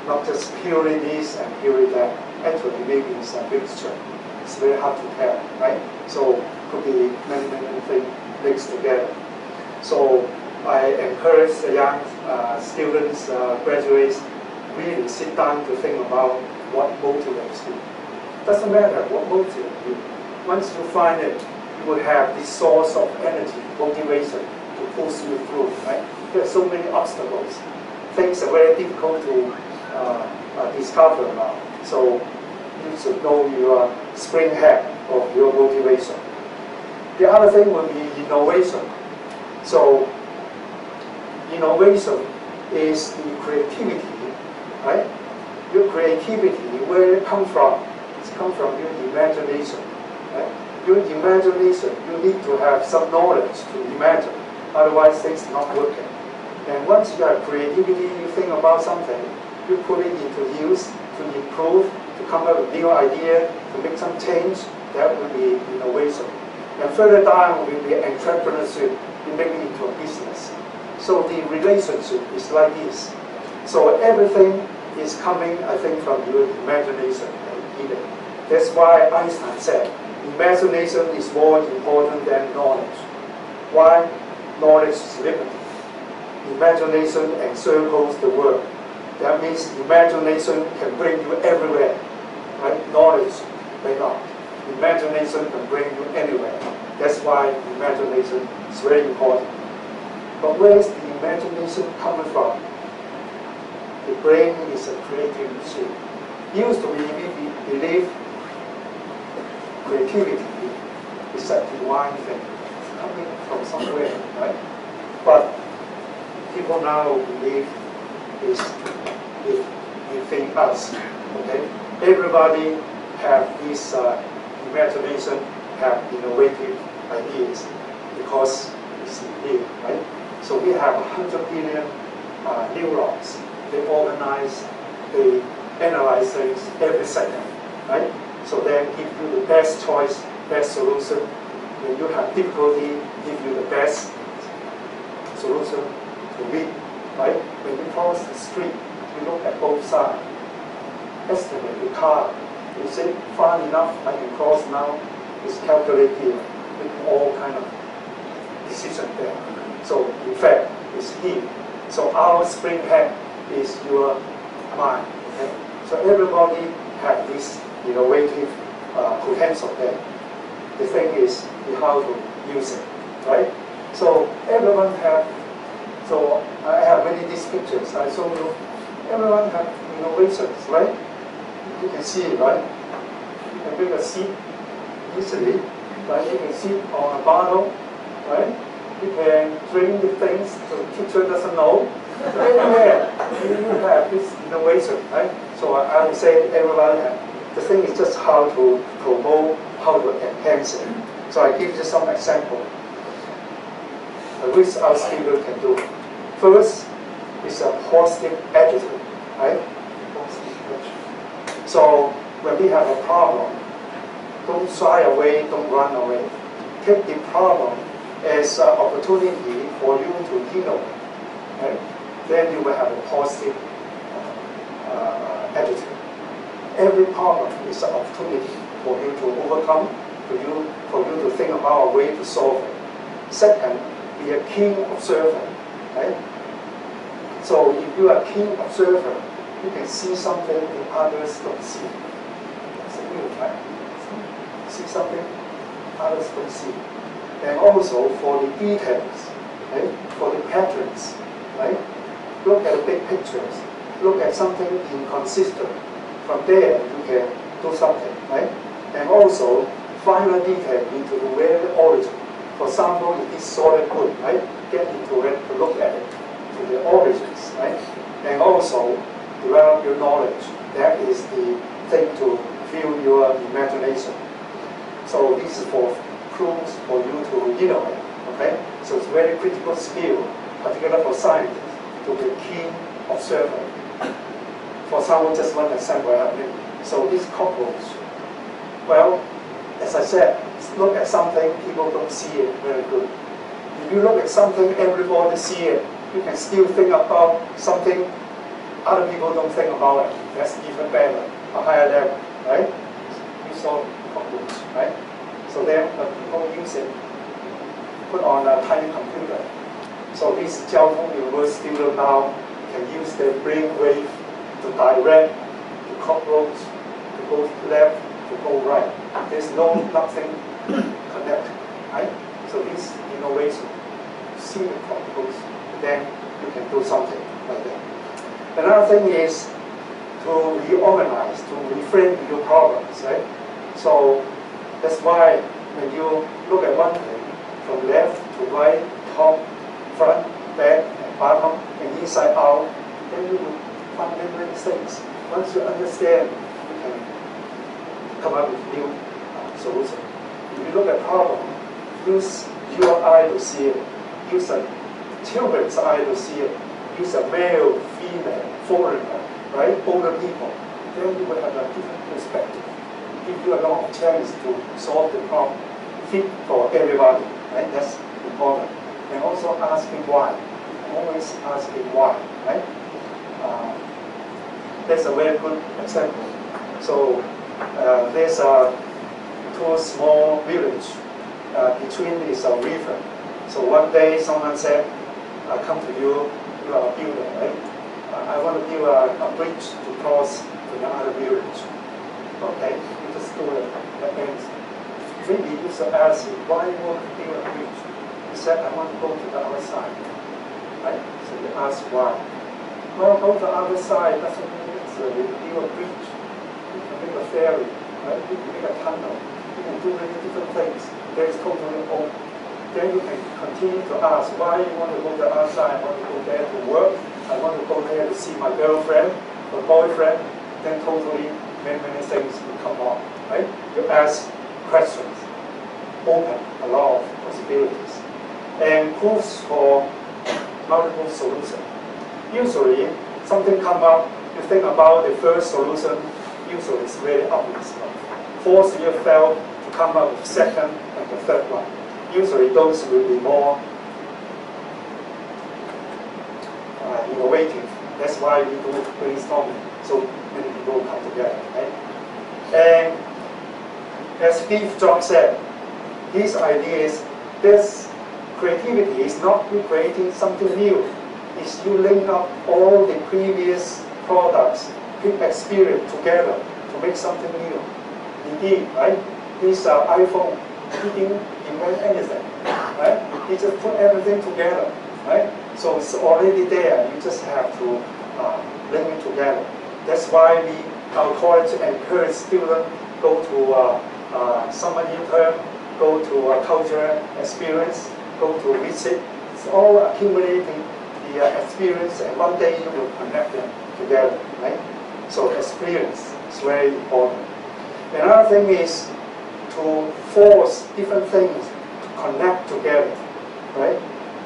not just purely this and purely that. Actually, maybe it's a mixture. It's very hard to tell, right? So could be many things mixed together. So I encourage the young students, graduates, really sit down to think about what motivates you. Doesn't matter what motivates you. Once you find it, you will have this source of energy, motivation to push you through, right? There are so many obstacles. Things are very difficult to discover now. So you should know your springhead of your motivation. The other thing will be innovation. So innovation is the creativity, right? Your creativity, where it comes from? It comes from your imagination, right? Your imagination, you need to have some knowledge to imagine. Otherwise, things are not working. And once you have creativity, you think about something, you put it into use to improve, to come up with new idea, to make some change. That will be innovation. And further down will be entrepreneurship. You make it into a business. So the relationship is like this. So everything is coming, I think, from your imagination and either. That's why Einstein said, imagination is more important than knowledge. Why? Knowledge is limited. Imagination encircles the world. That means imagination can bring you everywhere. Right? Knowledge may not. Imagination can bring you anywhere. That's why imagination is very important. But where is the imagination coming from? The brain is a creative machine. Used to be, we believe creativity is a divine thing. It's coming from somewhere, right? But people now believe is within us. Okay? Everybody have this imagination, have innovative ideas because it's here, right? So we have 100 billion neurons. They organize, they analyze things every second, right? So then give you the best choice, best solution. When you have difficulty, give you the best solution to win, right? When you cross the street, you look at both sides. Estimate the car. You say far enough, I can cross now. It's calculated here, making all kind of decisions there. So in fact, it's here. So our spring head is your mind. Okay? So everybody have this innovative potential there. The thing is how to use it, right? So everyone have. So I have many these pictures. I show you. Everyone have innovations, right? You can see it, right? You can make a seat easily, right? You can sit on a bottle, right? You can drink the things so the teacher doesn't know. Anywhere, you have this innovation, right? So I would say everybody have. The thing is just how to promote, how to enhance it. So I give you some example. Which our students can do. First is a positive attitude, right? Positive attitude. So when we have a problem, don't shy away, don't run away. Take the problem as an opportunity for you to innovate. Right? Then you will have a positive attitude. Every problem is an opportunity for you to overcome, for you to think about a way to solve it. Second, be a keen observer. Right? So if you are a keen observer, you can see something that others don't see. That's a real fact. See something others don't see. And also for the details, right? For the patterns, right? Look at the big pictures. Look at something inconsistent. From there, you can do something, right? And also find a detail into the very origin. For example, if this solid wood, right? Get into it to look at it, to the origins, right? And also develop your knowledge. That is the thing to fuel your imagination. So this is for clues for you to innovate, okay? So it's very critical skill, particularly for scientists, to be keen observer. For example, just one example happening. So this cockroach, well, as I said, look at something, people don't see it very good. If you look at something, everybody see it, you can still think about something other people don't think about it. That's even better, a higher level, right? You saw cockroach, right? So then people use it, put on a tiny computer. So this Jiaotong University student now can use their brain wave to direct the cockroach to go left, to go right. There's nothing connected, right? So this innovation, see the cockroach, then you can do something like that. Another thing is to reorganize, to reframe your problems, right? So that's why when you look at one thing, from left to right, top, front, back, and bottom, and inside out, then you will find many things. Once you understand, you can come up with new solutions. If you look at problem, use your eye to see it. Use a children's eye to see it. Use a male, female, foreigner, right? Older people. Then you will have a different perspective. Give you a lot of chance to solve the problem. Fit for everybody, right? That's important. And also asking why. Always asking why, right? That's a very good example. So there's two small villages. Between is a river. So one day someone said, I come to you, you are a builder, right? I want to build a bridge to cross to the other village. Okay, you just do it. That means maybe you should ask him, why you want to build a bridge? He said, I want to go to the other side. Right? So you ask why. Well, go to the other side, doesn't mean necessarily to build a bridge. You can make a ferry, right? You can make a tunnel. You can do many different things. That is totally open. Then you can continue to ask why you want to go to the other side. I want to go there to work. I want to go there to see my girlfriend or boyfriend. Then totally many things will come up, right? You ask questions, open a lot of possibilities, and proofs for multiple solutions. Usually, something come up, you think about the first solution, usually it's very obvious. Force you fail to come up with second and the third one. Usually those will be more innovative. That's why we do brainstorming. So many people come together, right? And as Steve Jobs said, his idea is this creativity is not you creating something new. It's you link up all the previous products, experience together to make something new. Indeed, right? This iPhone, he didn't invent anything, right? He just put everything together, right? So it's already there. You just have to link it together. That's why our college encourage students go to summer intern, go to a cultural experience, go to visit. It's all accumulating the experience, and one day you will connect them together, right? So experience is very important. Another thing is to force different things to connect together, right?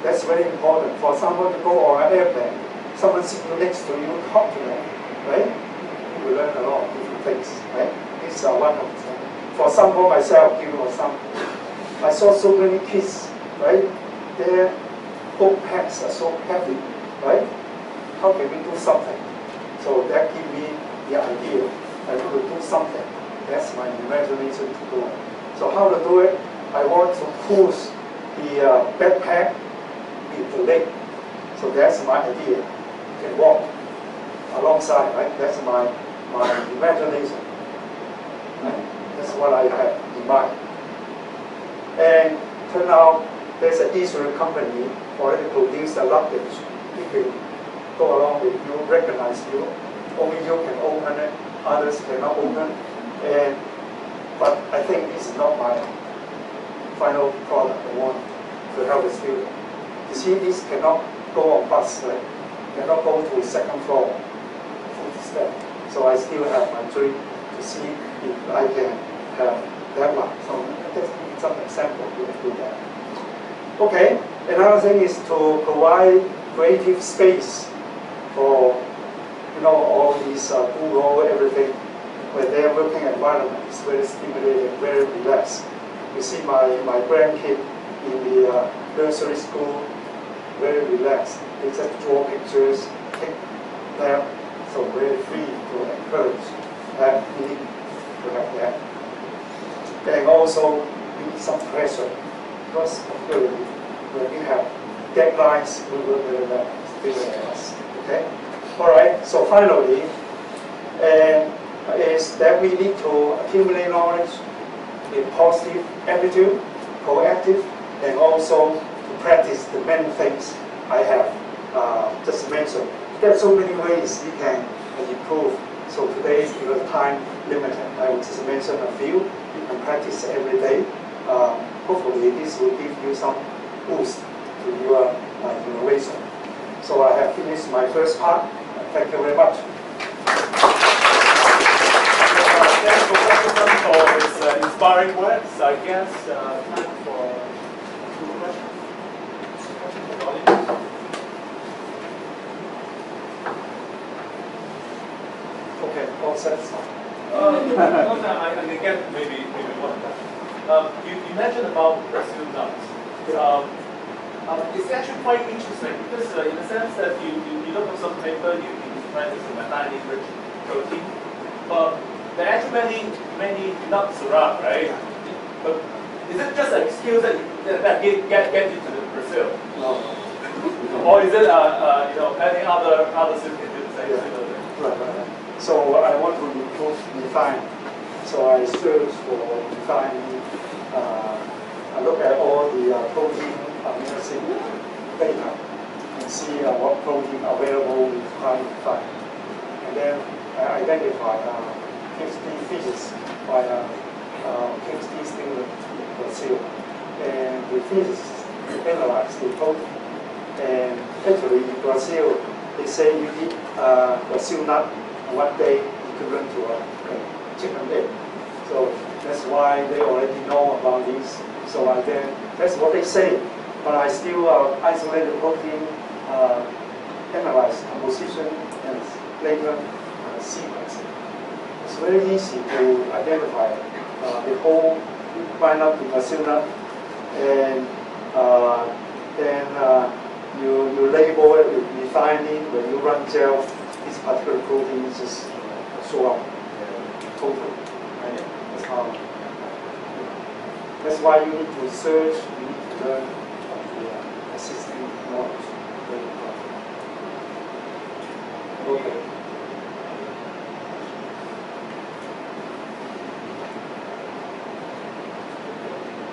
That's very important. For someone to go on an airplane, someone sitting next to you, talk to them, right? You will learn a lot of different things, right? These are one of them. For example, myself, give you an example. I saw so many kids, right? Their book packs are so heavy, right? How can we do something? So that gives me the idea. I want to do something. That's my imagination to do it. So how to do it? I want to push the backpack with the leg. So that's my idea. You can walk alongside, right? That's my imagination. Right? That's what I have in mind. And turn out there's an Israeli company already produced a luggage. It will go along with you, recognize you. Only you can open it, others cannot open. But I think this is not my final product I want to help the student. You see, this cannot go on bus, right? Cannot go to second floor, full step. So I still have my dream to see if I can have that one. So let's give some example to do that. Okay, another thing is to provide creative space for all these Google, everything. When they're working environment, it's very stimulating, very relaxed. You see my grandkid in the nursery school, very relaxed. They just draw pictures, take them, so very free to encourage that need to have that. And also, we need some pressure, because particularly when we have deadlines, we work very well, okay? All right, so finally, is that we need to accumulate knowledge in positive attitude, proactive, and also to practice the many things I have just mentioned. There are so many ways we can improve. So today, because time limited, I will just mention a few. You can practice every day. Hopefully, this will give you some boost to your innovation. So I have finished my first part. Thank you very much. Thanks for Professor for his inspiring words. I guess time for two questions. Questions from the audience? Okay, all set. I can get maybe one question. You mentioned about Brazil nuts. It's actually quite interesting because in the sense that you look at some paper, you find this methionine-rich protein, but there are actually many nuts around, right? But is it just an excuse that get you to Brazil? No. Or is it any other system can do the same similar thing? Right. So I want to improve methionine. So I search for methionine. I look at all the protein amino acid data and see what protein available with high methionine. And then I identify 50 fishes by PhD student in Brazil. And the physicists analyze the protein. And actually in Brazil, they say you eat Brazil nut one day equivalent to a chicken egg. So that's why they already know about this. So that's what they say. But I still isolate the protein, analyze composition, and later sequence. It's very easy to identify the whole line up in Brazil nut, and then you label it with methionine. When you run gel, this particular protein is just show up totally. Right? That's how. That's why you need to research. You need to learn from the existing knowledge. Okay.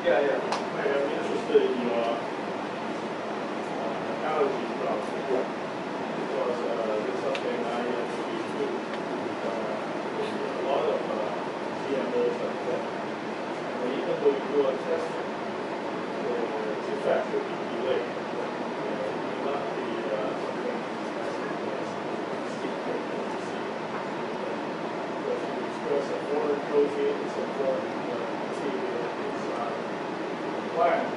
Yeah. I'm interested in your analogy about because it's something I actually do. A lot of CMOs like that. And even though you do a test, the effect will be delayed. It will not be something as steep as you see. Because you express a foreign protein, it's a foreign material, it's plant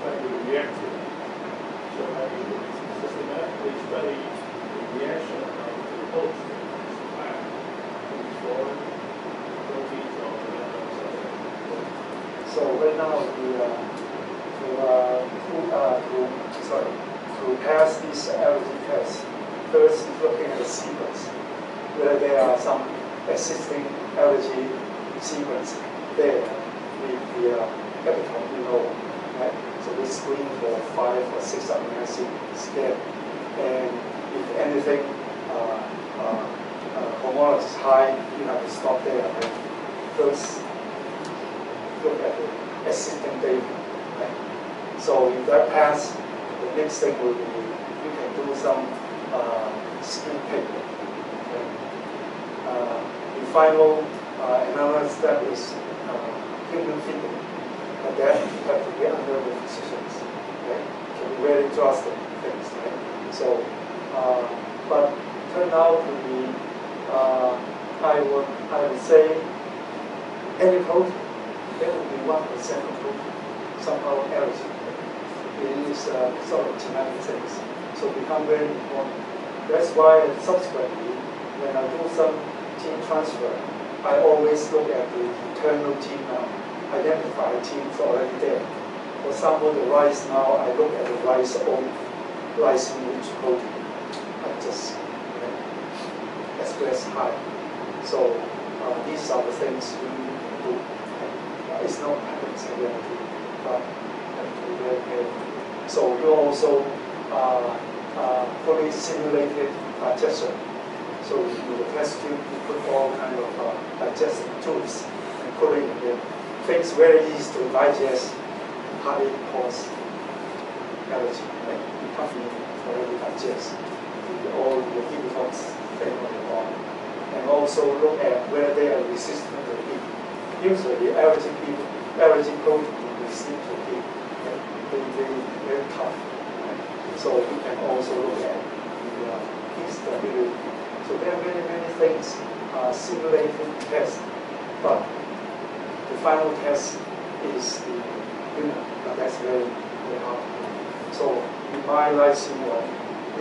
that will react to it. systematically study the reaction of the host to this plant to foreign proteins or So right now to pass this allergy test, first looking at the sequence, whether there are some existing allergy sequence there with the epitope below, right? So we screen for 5 or 6 amino acid scale, and if anything homologous is high, you have to stop there. Right? First, look at the existing data. Right? So if that pass, the next thing will be you can do some screen paper. Okay? The final another step is human feeding, but that have to be under the physicians. Okay? Can be very drastic things. Right? So, but turned out to be, I would say, any protein, there will be 1% of protein somehow allergy. It is sort of genetic things, so become very important. That's why subsequently, when I do some gene transfer, I always look at the internal gene now, identify genes already there. For example, the rice now, I look at the rice own lysine-rich protein. I just express high. So these are the things we need to do. It's not accidental, but have to be very careful. So you also fully simulated digestion. So in the test tube, you put all kind of digestive tubes and put it in there. Things very easy to digest, hardly cause allergy. Right? You can't already digest all the detox thing on the body. And also look at whether they are resistant to heat. Usually, allergy protein resistant to heat. They're very tough. Right? So we can also look at the heat stability. So there are many things simulated test, but the final test is the human. But that's very hard. So my lysine one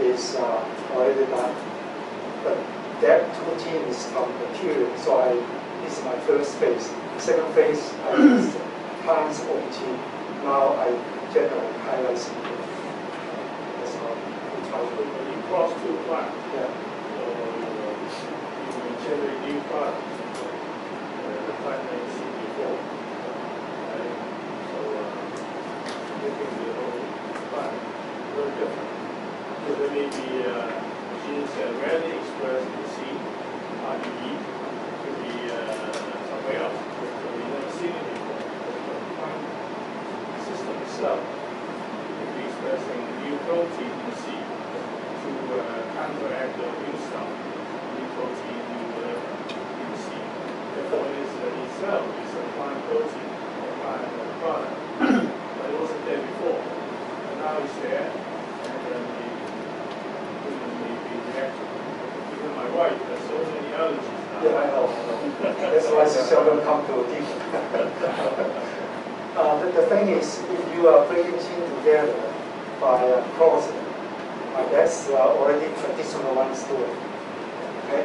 is already done, but that protein is from bacteria. So this is my first phase. Second phase, I use plants OT. Now I generate high lysine. That's how we try to do it. When you cross 2 plants, Yeah. you generate new products. The plant that you see before. Right? So making the whole plant very different. So there may be genes that rarely expressed in the seed, RDE, could be somewhere else. So we never seen it before. The plant system itself could be expressing new protein in the seed to counteract the immune cell, new protein, new whatever in the seed. Therefore, it is itself is a plant protein or plant product, but it wasn't there before. And now it's there, and then the reaction. Even my wife has so many allergies now. Yeah, I know. That's why she seldom come to deep. The thing is, if you are bringing gene together by crossing, that's already traditional ones do it. Okay?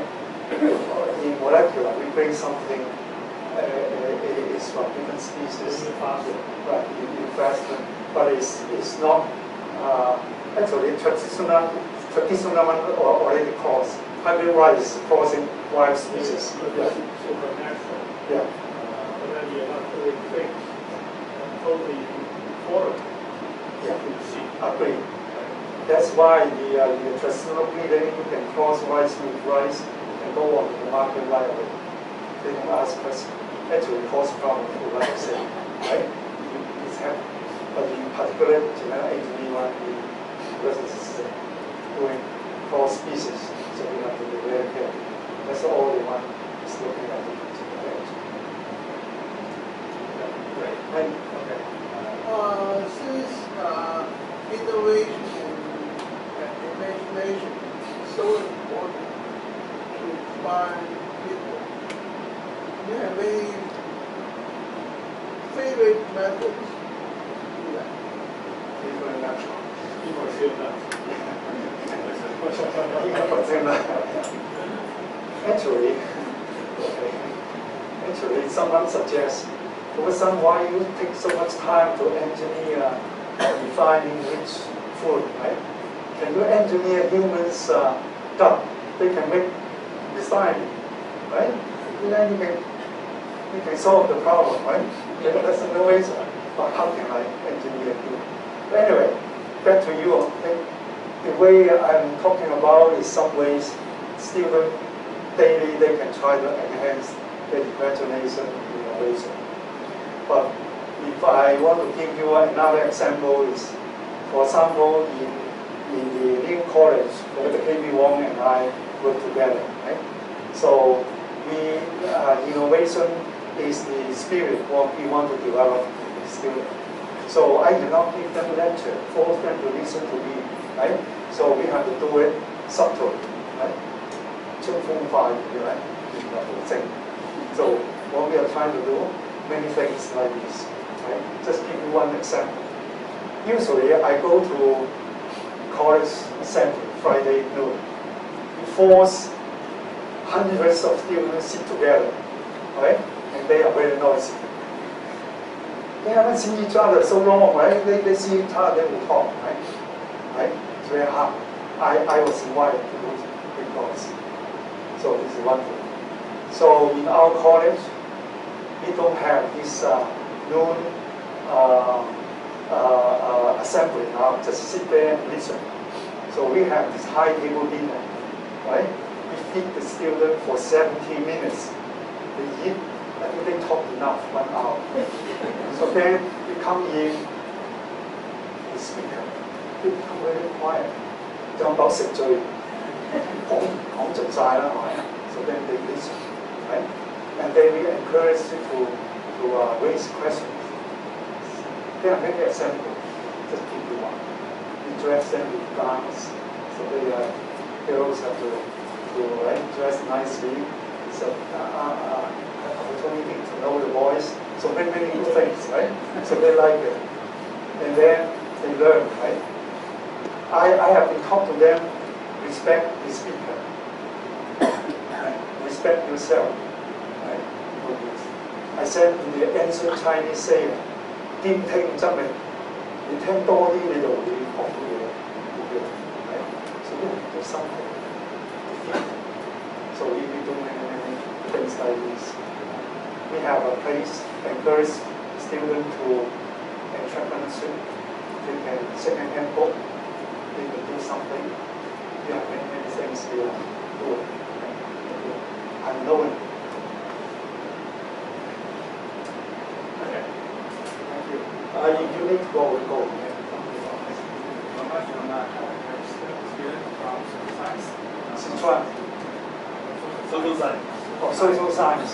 In molecular, we bring something is from different species. Right, in faster, but it's not actually traditional one already crossed. Hybrid rice crossing wild species. Yeah. Supernatural. Yeah. But then you're not doing things totally foreign. Yeah. To the seed. Agree. That's why the traditional breeding, you can cross rice with rice, you can go on the market right away. They don't ask questions. Actually, cause problem for like I said, right? It's happening. But in particular, genetic AGV1, because it's doing cross species, so we have to be very careful. That's all they want is looking at the genetic. Great. Okay. Since innovation and imagination is so important to inspire people, do you have any favorite methods to do that? Favorite method. People feel that. Actually, someone suggests, son, why you take so much time to engineer refining rich food, right? Can you engineer humans' gut? They can make refining, right? Then you can solve the problem, right? That's no reason. But how can I engineer you? But anyway, back to you. The way I'm talking about is some ways students daily they can try to enhance their imagination and innovation. But if I want to give you another example is, for example, in the new college, where the KB Wong and I work together, right? So innovation is the spirit what we want to develop in the student. So I cannot give them a lecture, force them to listen to me, right? So we have to do it subtly, right? 春風化雨, right? So what we are trying to do, many things like this, right? Just give you one example. Usually I go to college assembly Friday noon. We force hundreds of students sit together, right? And they are very noisy. They haven't seen each other so long, right? They see each other, they will talk, right? Right? It's very hard. I was invited to do it because. So this is one thing. So in our college, we don't have this noon assembly now. Just sit there and listen. So we have this high table dinner, right? We feed the student for 70 minutes. They eat. I think they talk enough, 1 hour. So then we come in, the speaker, they become very quiet. 將到食醉，講盡晒啦，係咪 ？So then they listen, right? And then we encourage you to raise questions. There are many examples. Just give you one. We dress them with gowns, so they girls have to dress nicely. So opportunity to know the boys. So many good things, right? So they like it, and then they learn, right? I have been taught to them, respect the speaker, right? Respect yourself, right? I said in the ancient Chinese saying, 兼聽則明，你聽多啲你就會學到嘢，right? So you have to do something. So we do many things like this. We have a place encourage students to entrepreneurship. They can second-hand book. They can do something. We have many things we are doing. I'm knowing. Okay. Thank you. If you need to go, we go. One question on that. Student from science. Sichuan. Social science. Oh, social science.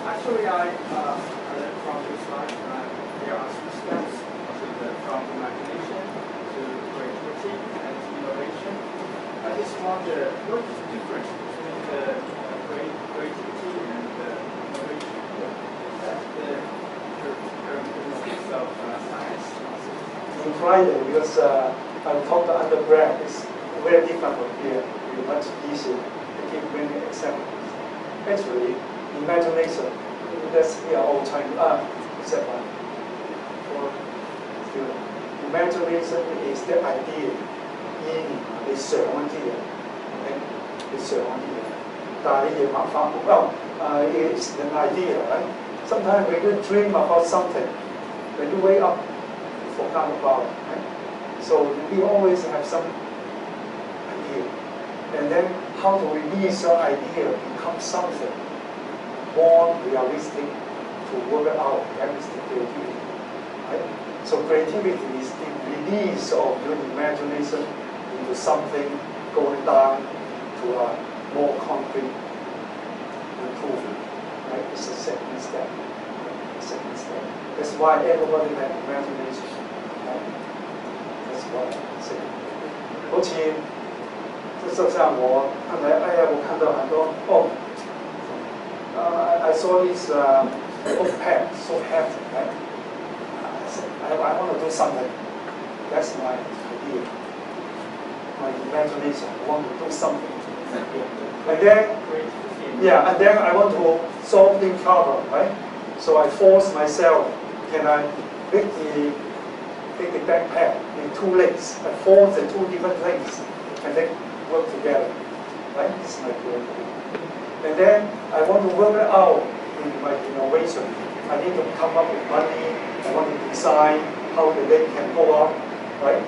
Actually, I learned from your slide that there are 3 steps from imagination to creativity and to innovation. I just wonder what is the difference between the creativity and the innovation? That's the characteristics of science. On Friday, because I taught the undergrad, it's very different from here. It's much easier to give many examples. Actually, imagination, that's we are all trying to except one. For student. Imagination is the idea in 你想嗰啲嘢 ，OK？ 你想嗰啲嘢，但係你夜晚發夢，well, it's an idea, right? Sometimes when you dream about something, when you wake up, you forget about it, right? So we always have some idea, and then how to release your idea become something more realistic to work out. That is the creativity, right? So creativity is the release of your imagination into something going down to a more concrete improvement, right? It's a second step. That's why everybody has imagination, right? That's what I say. 好似就像我刚才，我看到很多I saw this book pair, so happy, right? I want to do something. That's my idea, my imagination. I want to do something. And then, yeah, and then I want to solve the problem, right? So I force myself. Can I make the backpack in 2 legs? I force the 2 different legs, and they work together, right? This is my goal. And then I want to work it out in my innovation. I need to come up with money. I want to design how the leg can go up, right?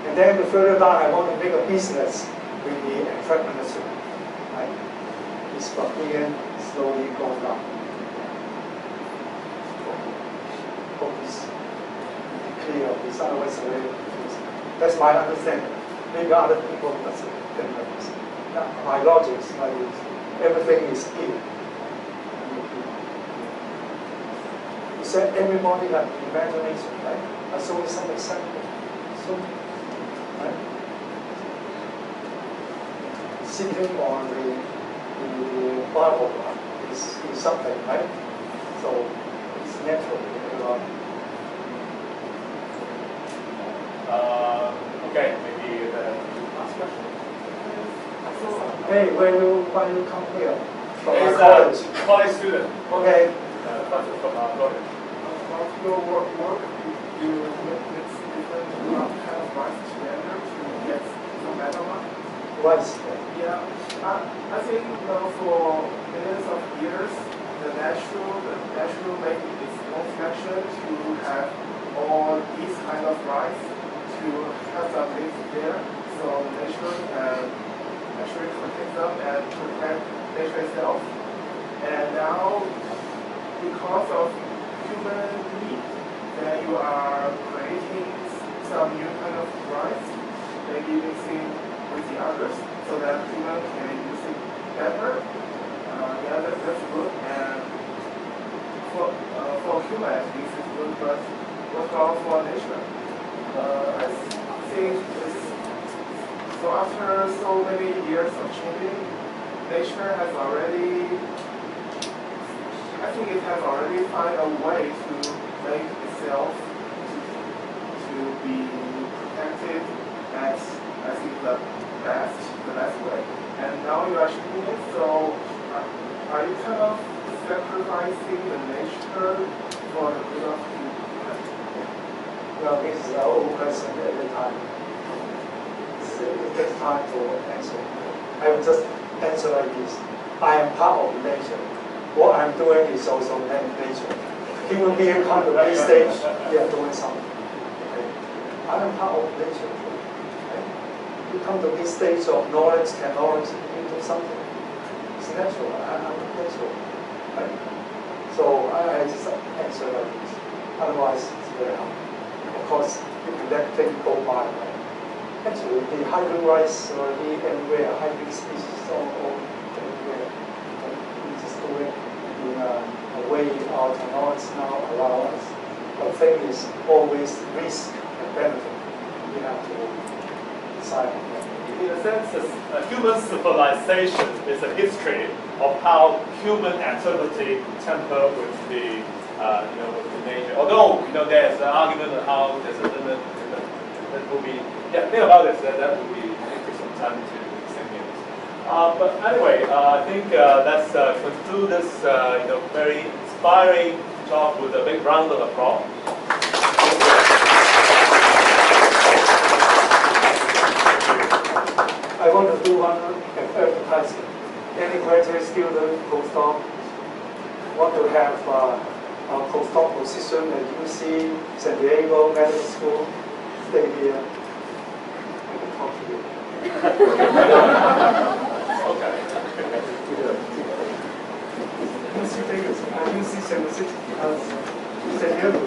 And then further down, I want to make a business with the entrepreneurship, right? It's from here slowly going down. Hope it's clear. It's otherwise very confusing. That's my understanding. Maybe other people doesn't understand. My logic is like this. Everything is here. You said everybody has imagination, right? I saw some example. So, right? Sitting on the Bible is something, right? So it's natural. Okay, maybe the last question. Hey, why you come here? From It's college. a college student. Okay. From our college. About your work, you mix different kind of rice together to get the better one. Rice. Yeah, I think for millions of years, the natural make its own selection to have all these kind of rice to have some mix there. So nature actually protect them and protect nature itself. And now, because of human need, then you are creating some new kind of rice, maybe mixing with the others, so that human can use it better. Yeah, that's good. And for humans, this is good, but what about for nature? I think so after so many years of changing, nature has already, I think it has already found a way to make itself to be protected as I think the best way. And now you are changing it, so are you kind of sacrificing the nature for the good of humanity? Well, this is our own question every time. It takes time to answer. I will just answer like this. I am part of nature. What I'm doing is also nature. Human beings come to this stage, they are doing something. Okay? I am part of nature. Okay? You come to this stage of knowledge, you do something. It's natural. I'm natural. Right? So I just answer like this. Otherwise, it's very hard. Of course, you can let things go by. Right? Actually, the hybrid rice already everywhere, hybrid species all everywhere. We just do it in a way our technology now allow us. The thing is always risk and benefit. We have to decide on that. In a sense, human civilization is a history of how human activity temper with the, with the nature. Although there's an argument on how there's a limit. That will be, think about this. That will be take some time to explain it. But anyway, I think let's conclude this very inspiring talk with a big round of applause. I want to do one advertisement. Any graduate student, postdoc, want to have a postdoc position at UC San Diego Medical School, stay here. I can talk to you. Okay. UC San Diego, San Diego